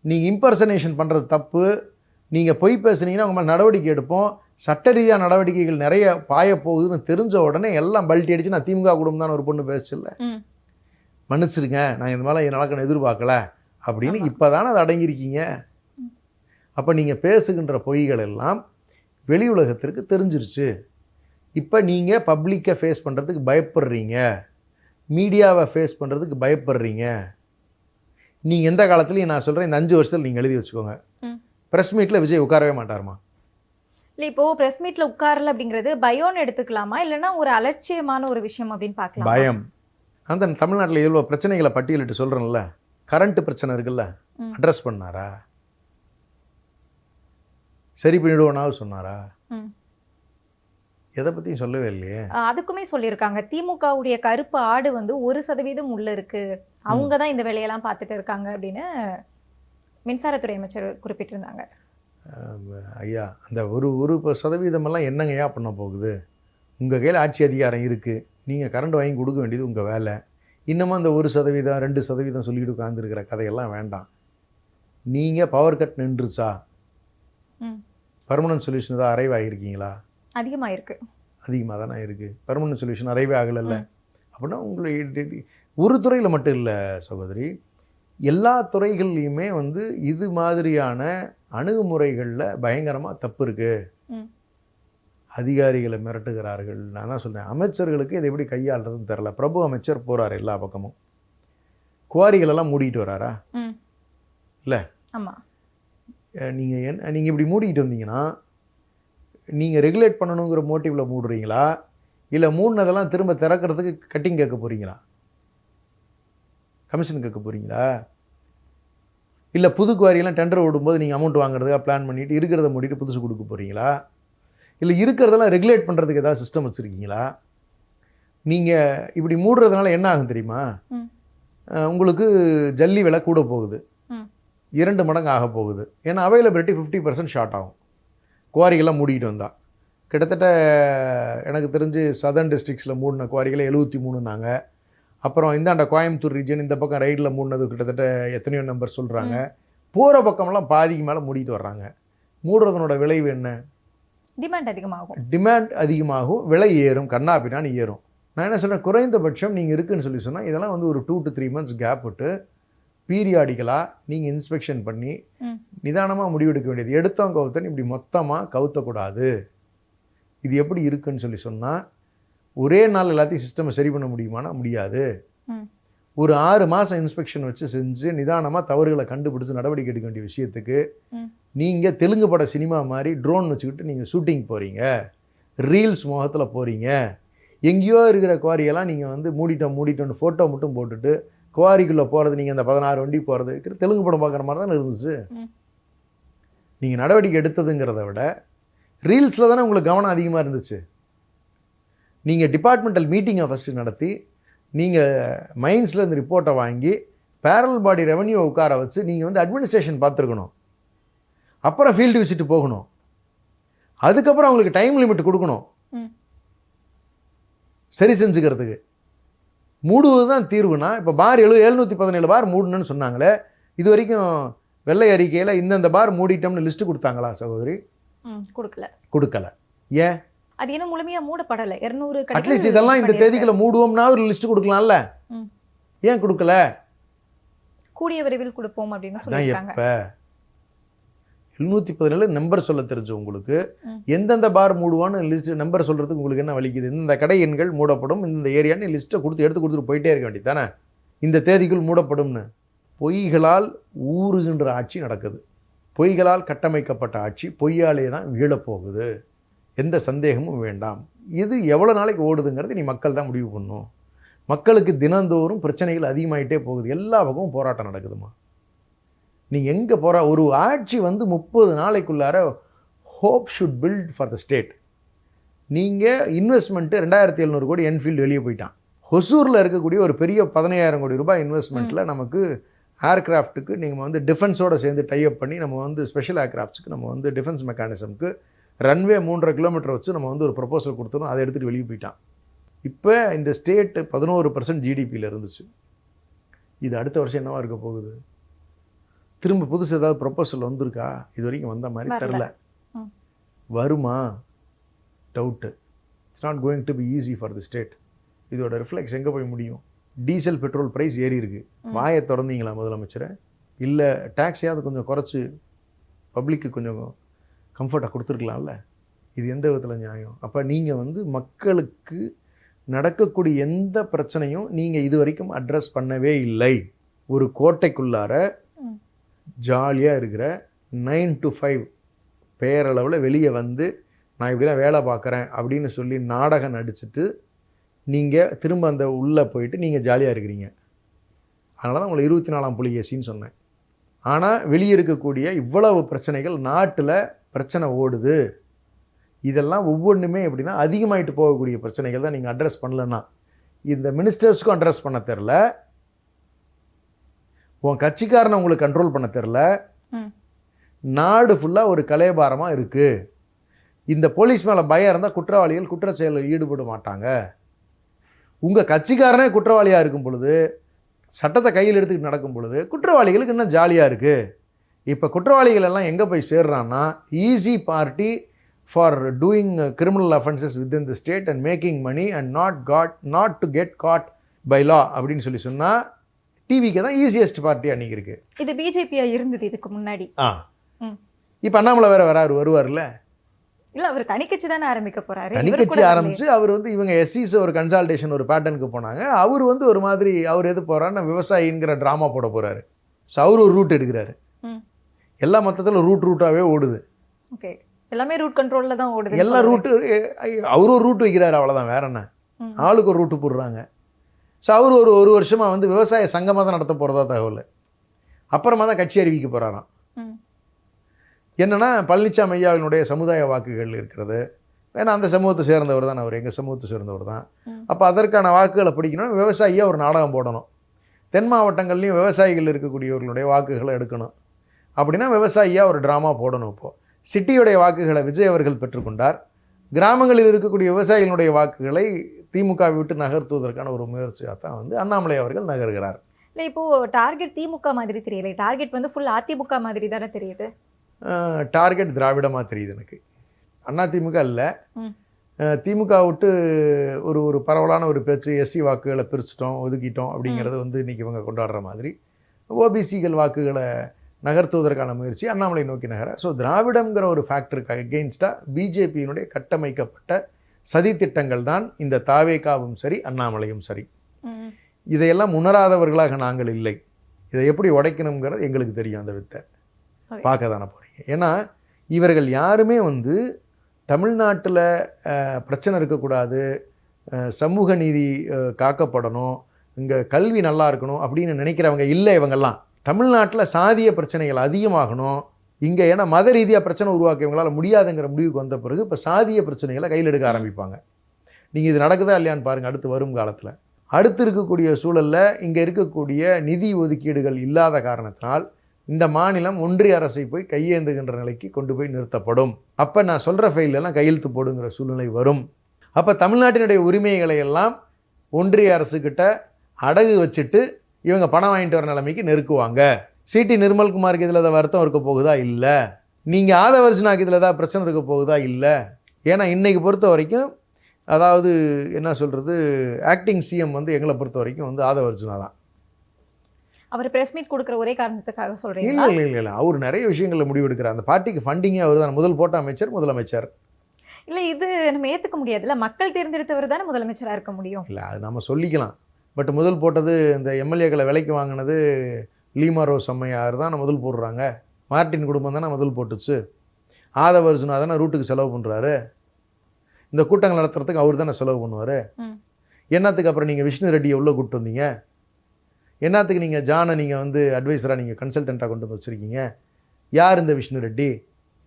நீங்கள் இம்பர்சனேஷன் பண்ணுறது தப்பு, நீங்கள் பொய் பேசுனீங்கன்னா உங்க மேலே நடவடிக்கை எடுப்போம், சட்ட ரீதியாக நடவடிக்கைகள் நிறைய பாய போகுதுன்னு தெரிஞ்ச உடனே எல்லாம் பல்ட்டி அடிச்சு, நான் திமுக குடும்பம் தான் ஒரு பொண்ணு பேசல, மன்னிச்சிருங்க, நான் இந்த மாதிரிலாம் நடக்கணும் எதிர்பார்க்கல அப்படின்னு இப்போ தானே அது அடங்கியிருக்கீங்க. அப்போ நீங்கள் பேசுகின்ற பொய்கள் எல்லாம் வெளி உலகத்திற்கு தெரிஞ்சிருச்சு. இப்போ நீங்கள் பப்ளிக்கை ஃபேஸ் பண்ணுறதுக்கு பயப்படுறீங்க, மீடியாவை ஃபேஸ் பண்ணுறதுக்கு பயப்படுறீங்க. நீங்கள் எந்த காலத்துலையும் நான் சொல்கிறேன், இந்த 5 வருஷத்தில் நீங்கள் எழுதி வச்சுக்கோங்க, ப்ரெஸ் மீட்டில் விஜய் உட்காரவே மாட்டாருமா. இல்லை, இப்போ ப்ரெஸ் மீட்டில் உட்காரல அப்படிங்கிறது பயோன்னு எடுத்துக்கலாமா, இல்லைன்னா ஒரு அலட்சியமான ஒரு விஷயம் அப்படின்னு பார்க்கலாம்? பயம். அந்த தமிழ்நாட்டில் எவ்வளோ பிரச்சனைகளை பட்டியலிட்டு சொல்கிறேன்ல, கரண்ட் பிரச்சனை இருக்குல்ல, அட்ரஸ் பண்ணாரா? சரி பண்ணிடுவோனாவது சொன்னாரா? எதை பற்றியும் சொல்லவே இல்லையே. அதுக்குமே சொல்லியிருக்காங்க, திமுகவுடைய கருப்பு ஆடு வந்து 1% உள்ள இருக்கு, அவங்க தான் இந்த வேலையெல்லாம் பார்த்துட்டு இருக்காங்க அப்படின்னு மின்சாரத்துறை அமைச்சர் குறிப்பிட்டிருந்தாங்க. ஐயா, அந்த 1% என்னங்கய்யா பண்ண போகுது? உங்கள் கையில் ஆட்சி அதிகாரம் இருக்குது, நீங்கள் கரண்ட் வாங்கி கொடுக்க வேண்டியது உங்கள் வேலை. இன்னமும் அந்த 1%, 2% சொல்லிட்டு உட்காந்துருக்கிற கதையெல்லாம் வேண்டாம். நீங்கள் பவர் கட் நின்றுச்சா? பர்மனன்ட் சொல்யூஷன் தான் அரைவ் ஆகியிருக்கீங்களா? அதிகமாக இருக்குது. அதிகமாக தானே இருக்குது. பர்மனன்ட் சொல்யூஷன் அரைவே ஆகலைல்ல. அப்படின்னா உங்களுக்கு ஒரு துறையில் மட்டும் இல்லை சகோதரி, எல்லா துறைகள்லையுமே வந்து இது மாதிரியான அணுகுமுறைகளில் பயங்கரமாக தப்பு இருக்குது. அதிகாரிகளை மிரட்டுகிறார்கள். நான் தான் சொல்கிறேன், அமைச்சர்களுக்கு இதை எப்படி கையாளுறதுன்னு தெரில. பிரபு அமைச்சர் போகிறார் எல்லா பக்கமும், குவாரிகளெல்லாம் மூடிட்டு வராரா? இல்லை. ஆமாம். நீங்கள் இப்படி மூடிக்கிட்டு வந்தீங்கன்னா நீங்கள் ரெகுலேட் பண்ணணுங்கிற மோட்டிவில் மூடுறீங்களா, இல்லை மூடினதெல்லாம் திரும்ப திறக்கிறதுக்கு கட்டிங் கேட்க போகிறீங்களா, கமிஷன் கேட்க போகிறீங்களா, இல்லை புது குவாரியெல்லாம் டெண்டர் விடும்போது நீங்கள் அமௌண்ட் வாங்குறதுக்காக பிளான் பண்ணிவிட்டு இருக்கிறத மூடிட்டு புதுசு கொடுக்க போகிறீங்களா, இல்லை இருக்கிறதெல்லாம் ரெகுலேட் பண்ணுறதுக்கு ஏதாவது சிஸ்டம் வச்சுருக்கீங்களா? நீங்கள் இப்படி மூடுறதுனால என்ன ஆகும் தெரியுமா? உங்களுக்கு ஜல்லி விலை கூட போகுது, 2 மடங்கு ஆக போகுது. ஏன்னா அவைலபிலிட்டி 50% ஷார்ட் ஆகும் குவாரிகள்லாம் மூடிக்கிட்டு வந்தால். கிட்டத்தட்ட எனக்கு தெரிஞ்சு சதர்ன் டிஸ்ட்ரிக்ஸில் மூடின குவாரிகளை 73நாங்க. அப்புறம் இந்தாண்ட கோயம்புத்தூர் ரீஜன் இந்த பக்கம் ரைடில் மூடினது கிட்டத்தட்ட எத்தனையோ நம்பர் சொல்கிறாங்க. போகிற பக்கமெல்லாம் பாதிக்கு மேலே மூடிட்டு வர்றாங்க. மூடுறதனோட விளைவு என்ன? டிமாண்ட் அதிகமாகும், விலை ஏறும், கண்ணாப்பினான்னு ஏறும். நான் என்ன சொல்கிறேன், குறைந்தபட்சம் நீங்கள் இருக்குன்னு சொல்லி சொன்னால் இதெல்லாம் வந்து ஒரு 2 to 3 months கேப் விட்டு பீரியாடிக்கலாக நீங்கள் இன்ஸ்பெக்ஷன் பண்ணி நிதானமாக முடிவெடுக்க வேண்டியது. எடுத்தோம் கவுத்தன் இப்படி மொத்தமாக கவுத்தக்கூடாது. இது எப்படி இருக்குன்னு சொல்லி சொன்னால், ஒரே நாள் எல்லாத்தையும் சிஸ்டமை சரி பண்ண முடியுமானா முடியாது. ஒரு 6 மாதம் இன்ஸ்பெக்ஷன் வச்சு செஞ்சு நிதானமாக தவறுகளை கண்டுபிடிச்சு நடவடிக்கை எடுக்க வேண்டிய விஷயத்துக்கு நீங்கள் தெலுங்கு பட சினிமா மாதிரி ட்ரோன் வச்சுக்கிட்டு நீங்கள் ஷூட்டிங் போகிறீங்க, ரீல்ஸ் முகத்தில் போகிறீங்க, எங்கேயோ இருக்கிற குவாரியெல்லாம் நீங்கள் வந்து மூடிட்டோன்னு ஃபோட்டோ மட்டும் போட்டுட்டு குவாரிக்குள்ளே போகிறது, நீங்கள் அந்த 16 வண்டி போகிறது தெலுங்கு படம் பார்க்குற மாதிரி தானே இருந்துச்சு. நீங்கள் நடவடிக்கை எடுத்ததுங்கிறத விட ரீல்ஸில் தானே உங்களுக்கு கவனம் அதிகமாக இருந்துச்சு. நீங்கள் டிபார்ட்மெண்டல் மீட்டிங்கை ஃபஸ்ட்டு நடத்தி நீங்கள் மைன்ஸில் இந்த ரிப்போர்ட்டை வாங்கி பேரல் பாடி ரெவன்யூவை உட்கார வச்சு நீங்கள் வந்து அட்மினிஸ்ட்ரேஷன் பார்த்துருக்கணும். அப்புறம் ஃபீல்டு விசிட்டு போகணும். அதுக்கப்புறம் அவங்களுக்கு டைம் லிமிட் கொடுக்கணும் சரி செஞ்சுக்கிறதுக்கு. மூடுவது தான் தீர்வுனா இப்போ பார் 717 பார் மூடணும்னு சொன்னாங்களே, இது வரைக்கும் வெள்ளை அறிக்கையில் இந்தந்த பார் மூடிட்டோம்னு லிஸ்ட்டு கொடுத்தாங்களா சகோதரி? கொடுக்கல. ஏன்? அது இன்னும் முழுமையா மூடப்படலை. 200 அட்லீஸ்ட் இதெல்லாம் இந்த தேதிக்குள்ள மூடுவோம்னா ஒரு லிஸ்ட் கொடுக்கலாம்ல, ஏன் கொடுக்கல? கூடிய விரைவில் கொடுப்போம் அப்படின்னு சொல்லியிருக்காங்க. எப்ப 717 நம்பர் சொல்ல தெரிஞ்சு உங்களுக்கு எந்தெந்த பார் மூடுவான்னு லிஸ்ட் நம்பர் சொல்றதுக்கு உங்களுக்கு என்ன வலிக்குது? இந்த கடை எண்கள் மூடப்படும், இந்த ஏரியான்னு லிஸ்ட்டை எடுத்து கொடுத்துட்டு போயிட்டே இருக்க வேண்டியது தானே, இந்த தேதிக்குள் மூடப்படும்னு. பொய்களால் ஊறுகின்ற ஆட்சி நடக்குது. பொய்களால் கட்டமைக்கப்பட்ட ஆட்சி பொய்யாலே தான் வீழப்போகுது, எந்த சந்தேகமும் வேண்டாம். இது எவ்வளோ நாளைக்கு ஓடுதுங்கிறது நீ மக்கள் தான் முடிவு பண்ணும். மக்களுக்கு தினந்தோறும் பிரச்சனைகள் அதிகமாகிட்டே போகுது, எல்லா பக்கமும் போராட்டம் நடக்குதுமா. நீங்கள் எங்கே ஒரு ஆட்சி வந்து 30 நாளைக்குள்ளார hope should build for the state. நீங்கள் இன்வெஸ்ட்மெண்ட்டு 2700 கோடி என்ஃபீல்டு வெளியே போயிட்டான். ஹொசூரில் இருக்கக்கூடிய ஒரு பெரிய 15000 கோடி ரூபாய் இன்வெஸ்ட்மெண்ட்டில் நமக்கு ஏர்கிராஃப்ட்டுக்கு நீங்கள் வந்து டிஃபென்ஸோடு சேர்ந்து டைப் பண்ணி நம்ம வந்து ஸ்பெஷல் ஏர்கிராஃப்ட்ஸுக்கு நம்ம வந்து டிஃபென்ஸ் மெக்கானிசம்க்கு ரன்வே 3.5 கிலோமீட்டர் வச்சு நம்ம வந்து ஒரு ப்ரொபோசல் கொடுத்துருந்தோம். அதை எடுத்துகிட்டு வெளியே போயிட்டான். இப்போ இந்த ஸ்டேட்டு 11% ஜிடிபியில் இருந்துச்சு. இது அடுத்த வருஷம் என்னவா இருக்க போகுது? திரும்ப புதுசு ஏதாவது ப்ரொபோசல் வந்திருக்கா? இது வரைக்கும் வந்த மாதிரி தெரில. வருமா? Doubt. It's not going to be easy for the state. இதோட ரிஃப்ளெக்ஸ் எங்கே போய் முடியும்? டீசல் பெட்ரோல் ப்ரைஸ் ஏறி இருக்கு. வாயை திறந்தீங்களா முதலமைச்சரை? இல்லை டேக்ஸையாவது கொஞ்சம் குறைச்சி பப்ளிக்கு கொஞ்சம் கம்ஃபர்ட்டாக கொடுத்துருக்கலாம்ல. இது எந்த விதத்தில் நியாயம்? அப்போ நீங்கள் வந்து மக்களுக்கு நடக்கக்கூடிய எந்த பிரச்சனையும் நீங்கள் இது வரைக்கும் அட்ரஸ் பண்ணவே இல்லை. ஒரு கோட்டைக்குள்ளார ஜாலியாக இருக்கிற 9 to 5 பேரளவில் வெளியே வந்து நான் இப்படிலாம் வேலை பார்க்குறேன் அப்படின்னு சொல்லி நாடகம் நடிச்சுட்டு நீங்கள் திரும்ப அந்த உள்ளே போயிட்டு நீங்கள் ஜாலியாக இருக்கிறீங்க. அதனால தான் உங்களை 24ஆம் புலிகேசின்னு சொன்னேன். ஆனால் வெளியே இருக்கக்கூடிய இவ்வளவு பிரச்சனைகள், நாட்டில் பிரச்சனை ஓடுது, இதெல்லாம் ஒவ்வொன்றுமே எப்படின்னா அதிகமாகிட்டு போகக்கூடிய பிரச்சனைகள் தான். நீங்கள் அட்ரஸ் பண்ணலன்னா இந்த மினிஸ்டர்ஸுக்கும் அட்ரஸ் பண்ண தெரில, உன் கட்சிக்காரனை உங்களுக்கு கண்ட்ரோல் பண்ண தெரில, நாடு ஃபுல்லாக ஒரு கலைபாரமாக இருக்குது. இந்த போலீஸ் மேலே பயம் இருந்தால் குற்றவாளிகள் குற்ற செயலில் ஈடுபட மாட்டாங்க. உங்கள் கட்சிக்காரனே குற்றவாளியாக இருக்கும் பொழுது, சட்டத்தை கையில் எடுத்துக்கிட்டு நடக்கும் பொழுது குற்றவாளிகளுக்கு இன்னும் ஜாலியாக இருக்குது. இப்போ குற்றவாளிகள் எல்லாம் எங்கே போய் சேர்றான்னா easy party for doing criminal offences within the state and making money and not to get caught by law அப்படின்னு சொன்னால் டிவிக்கு தான் ஈஸியஸ்ட் பார்ட்டி அன்றைக்கி இருக்குது. இது பிஜேபியாக இருந்தது இதுக்கு முன்னாடி. இப்போ அண்ணாமலை வருவார்ல. இல்லை, அவர் தனிக்கட்சி தானே ஆரம்பிக்க போகிறாரு. தனிக்கட்சி ஆரம்பித்து அவர் வந்து இவங்க எஸ்சிஸ் ஒரு கன்சால்டேஷன் ஒரு பேட்டர்னுக்கு போனாங்க. அவர் வந்து ஒரு மாதிரி அவர் எது போகிறாருன்னா விவசாயிங்கிற ட்ராமா போட போகிறாரு. ஸோ அவர் ஒரு ரூட் எடுக்கிறாரு. எல்லா மொத்தத்தில் ரூட்டாகவே ஓடுது. ஓகே, எல்லாமே ரூட் கண்ட்ரோலில் தான் ஓடுது. எல்லா ரூட்டு அவர் ஒரு ரூட் வைக்கிறாரு, அவ்வளோதான், வேற என்ன. ஆளுக்கு ஒரு ரூட்டு போடுறாங்க. ஸோ அவர் ஒரு வருஷமாக வந்து விவசாய சங்கமாக தான் நடத்த போகிறதா தகவல். அப்புறமா தான் கட்சி அறிவிக்க போகிறாராம். என்னென்னா பழனிசாமி ஐயாவினுடைய சமுதாய வாக்குகள் இருக்கிறது. ஏன்னா அந்த சமூகத்தை சேர்ந்தவர் தான் அவர், எங்கள் சமூகத்தை சேர்ந்தவர் தான். அப்போ அதற்கான வாக்குகளை பிடிக்கணும். விவசாயியாக ஒரு நாடகம் போடணும். தென் மாவட்டங்கள்லேயும் விவசாயிகள் இருக்கக்கூடியவர்களுடைய வாக்குகளை எடுக்கணும். அப்படின்னா விவசாயியாக ஒரு ட்ராமா போடணும். இப்போது சிட்டியுடைய வாக்குகளை விஜய் அவர்கள் பெற்றுக்கொண்டார். கிராமங்களில் இருக்கக்கூடிய விவசாயிகளுடைய வாக்குகளை திமுகவை விட்டு நகர்த்துவதற்கான ஒரு முயற்சியாக தான் வந்து அண்ணாமலை அவர்கள் நகர்கிறார். இல்லை, இப்போது டார்கெட் திமுக மாதிரி தெரியலை, டார்கெட் வந்து ஃபுல் அதிமுக மாதிரி தானே தெரியுது. டார்கெட் திராவிடமாக தெரியுது எனக்கு. அதிமுக இல்லை, திமுக விட்டு ஒரு பரவலான ஒரு பேச்சு, எஸ்சி வாக்குகளை பிரிச்சிட்டோம் ஒதுக்கிட்டோம் அப்படிங்கிறது வந்து இன்றைக்கி இவங்க கொண்டாடுற மாதிரி ஓபிசிகள் வாக்குகளை நகர்த்துவதற்கான முயற்சி அண்ணாமலை நோக்கி நகர. ஸோ திராவிடங்கிற ஒரு ஃபேக்டருக்கு அகெயின்ஸ்டாக பிஜேபியினுடைய கட்டமைக்கப்பட்ட சதி திட்டங்கள் தான் இந்த தாவேகாவும் சரி அண்ணாமலையும் சரி. இதையெல்லாம் உணராதவர்களாக நாங்கள் இல்லை. இதை எப்படி உடைக்கணுங்கிறது எங்களுக்கு தெரியும். அந்த வித்தை பார்க்க தானே போகிறீங்க. ஏன்னா இவர்கள் யாருமே வந்து தமிழ்நாட்டில் பிரச்சனை இருக்கக்கூடாது, சமூக நீதி காக்கப்படணும், இங்கே கல்வி நல்லா இருக்கணும் அப்படின்னு நினைக்கிறவங்க இல்லை இவங்கெல்லாம். தமிழ்நாட்டில் சாதிய பிரச்சனைகள் அதிகமாகணும் இங்கே, ஏன்னா மத ரீதியாக பிரச்சனை உருவாக்க இவங்களால் முடியாதுங்கிற முடிவுக்கு வந்த பிறகு இப்போ சாதிய பிரச்சனைகளை கையில் எடுக்க ஆரம்பிப்பாங்க. நீங்கள் இது நடக்குதா இல்லையான்னு பாருங்கள் அடுத்து வரும் காலத்தில். அடுத்து இருக்கக்கூடிய சூழலில் இங்கே இருக்கக்கூடிய நிதி ஒதுக்கீடுகள் இல்லாத காரணத்தினால் இந்த மாநிலம் ஒன்றிய அரசை போய் கையேந்துகின்ற நிலைக்கு கொண்டு போய் நிறுத்தப்படும். அப்போ நான் சொல்கிற ஃபைலெல்லாம் கையெழுத்து போடுங்கிற சூழ்நிலை வரும். அப்போ தமிழ்நாட்டினுடைய உரிமைகளை எல்லாம் ஒன்றிய அரசுக்கிட்ட அடகு வச்சுட்டு இவங்க பணம் வாங்கிட்டு வர நிலைமைக்கு நெருக்குவாங்க. சிடி நிர்மல்குமாருக்கு இதில் ஏதாவது வருத்தம் இருக்க போகுதா? இல்லை. நீங்கள் ஆதவர்ஜுனாக்கு இதில் ஏதாவது பிரச்சனை இருக்க போகுதா? இல்லை. ஏன்னா இன்றைக்கி பொறுத்த வரைக்கும், அதாவது என்ன சொல்கிறது, ஆக்டிங் சிஎம் வந்து எங்களை பொறுத்த வரைக்கும் வந்து ஆதவர்ஜுனா தான். அவர் பிரஸ் மீட் கொடுக்குற ஒரே காரணத்துக்காக சொல்கிறீங்க? இல்லை இல்லை இல்லை இல்லை, அவர் நிறைய விஷயங்களில் முடிவெடுக்கிறார். அந்த பார்ட்டிக்கு ஃபண்டிங்கே அவர் தான். முதல் போட்ட அமைச்சர் முதலமைச்சர். இல்லை, இது நம்ம ஏற்றுக்க முடியாதுல்ல. மக்கள் தேர்ந்தெடுத்தவர் தானே முதலமைச்சராக இருக்க முடியும். இல்லை, அது நம்ம சொல்லிக்கலாம். பட் முதல் போட்டது இந்த எம்எல்ஏக்களை விலைக்கு வாங்கினது லீமாரோஸ் அம்மையார் தான் முதல் போடுறாங்க. மார்ட்டின் குடும்பம் தானே முதல் போட்டுச்சு. ஆதவர்ஜுனா தானே ரூட்டுக்கு செலவு பண்ணுறாரு. இந்த கூட்டங்கள் நடத்துறதுக்கு அவர் தானே செலவு பண்ணுவார். என்னத்துக்கு அப்புறம் நீங்கள் விஷ்ணு ரெட்டியை உள்ளே கூப்பிட்டு வந்தீங்க? என்னத்துக்கு நீங்கள் ஜானை நீங்கள் வந்து அட்வைசராக நீங்கள் கன்சல்டண்ட்டாக கொண்டு வந்து வச்சுருக்கீங்க? யார் இந்த விஷ்ணு ரெட்டி?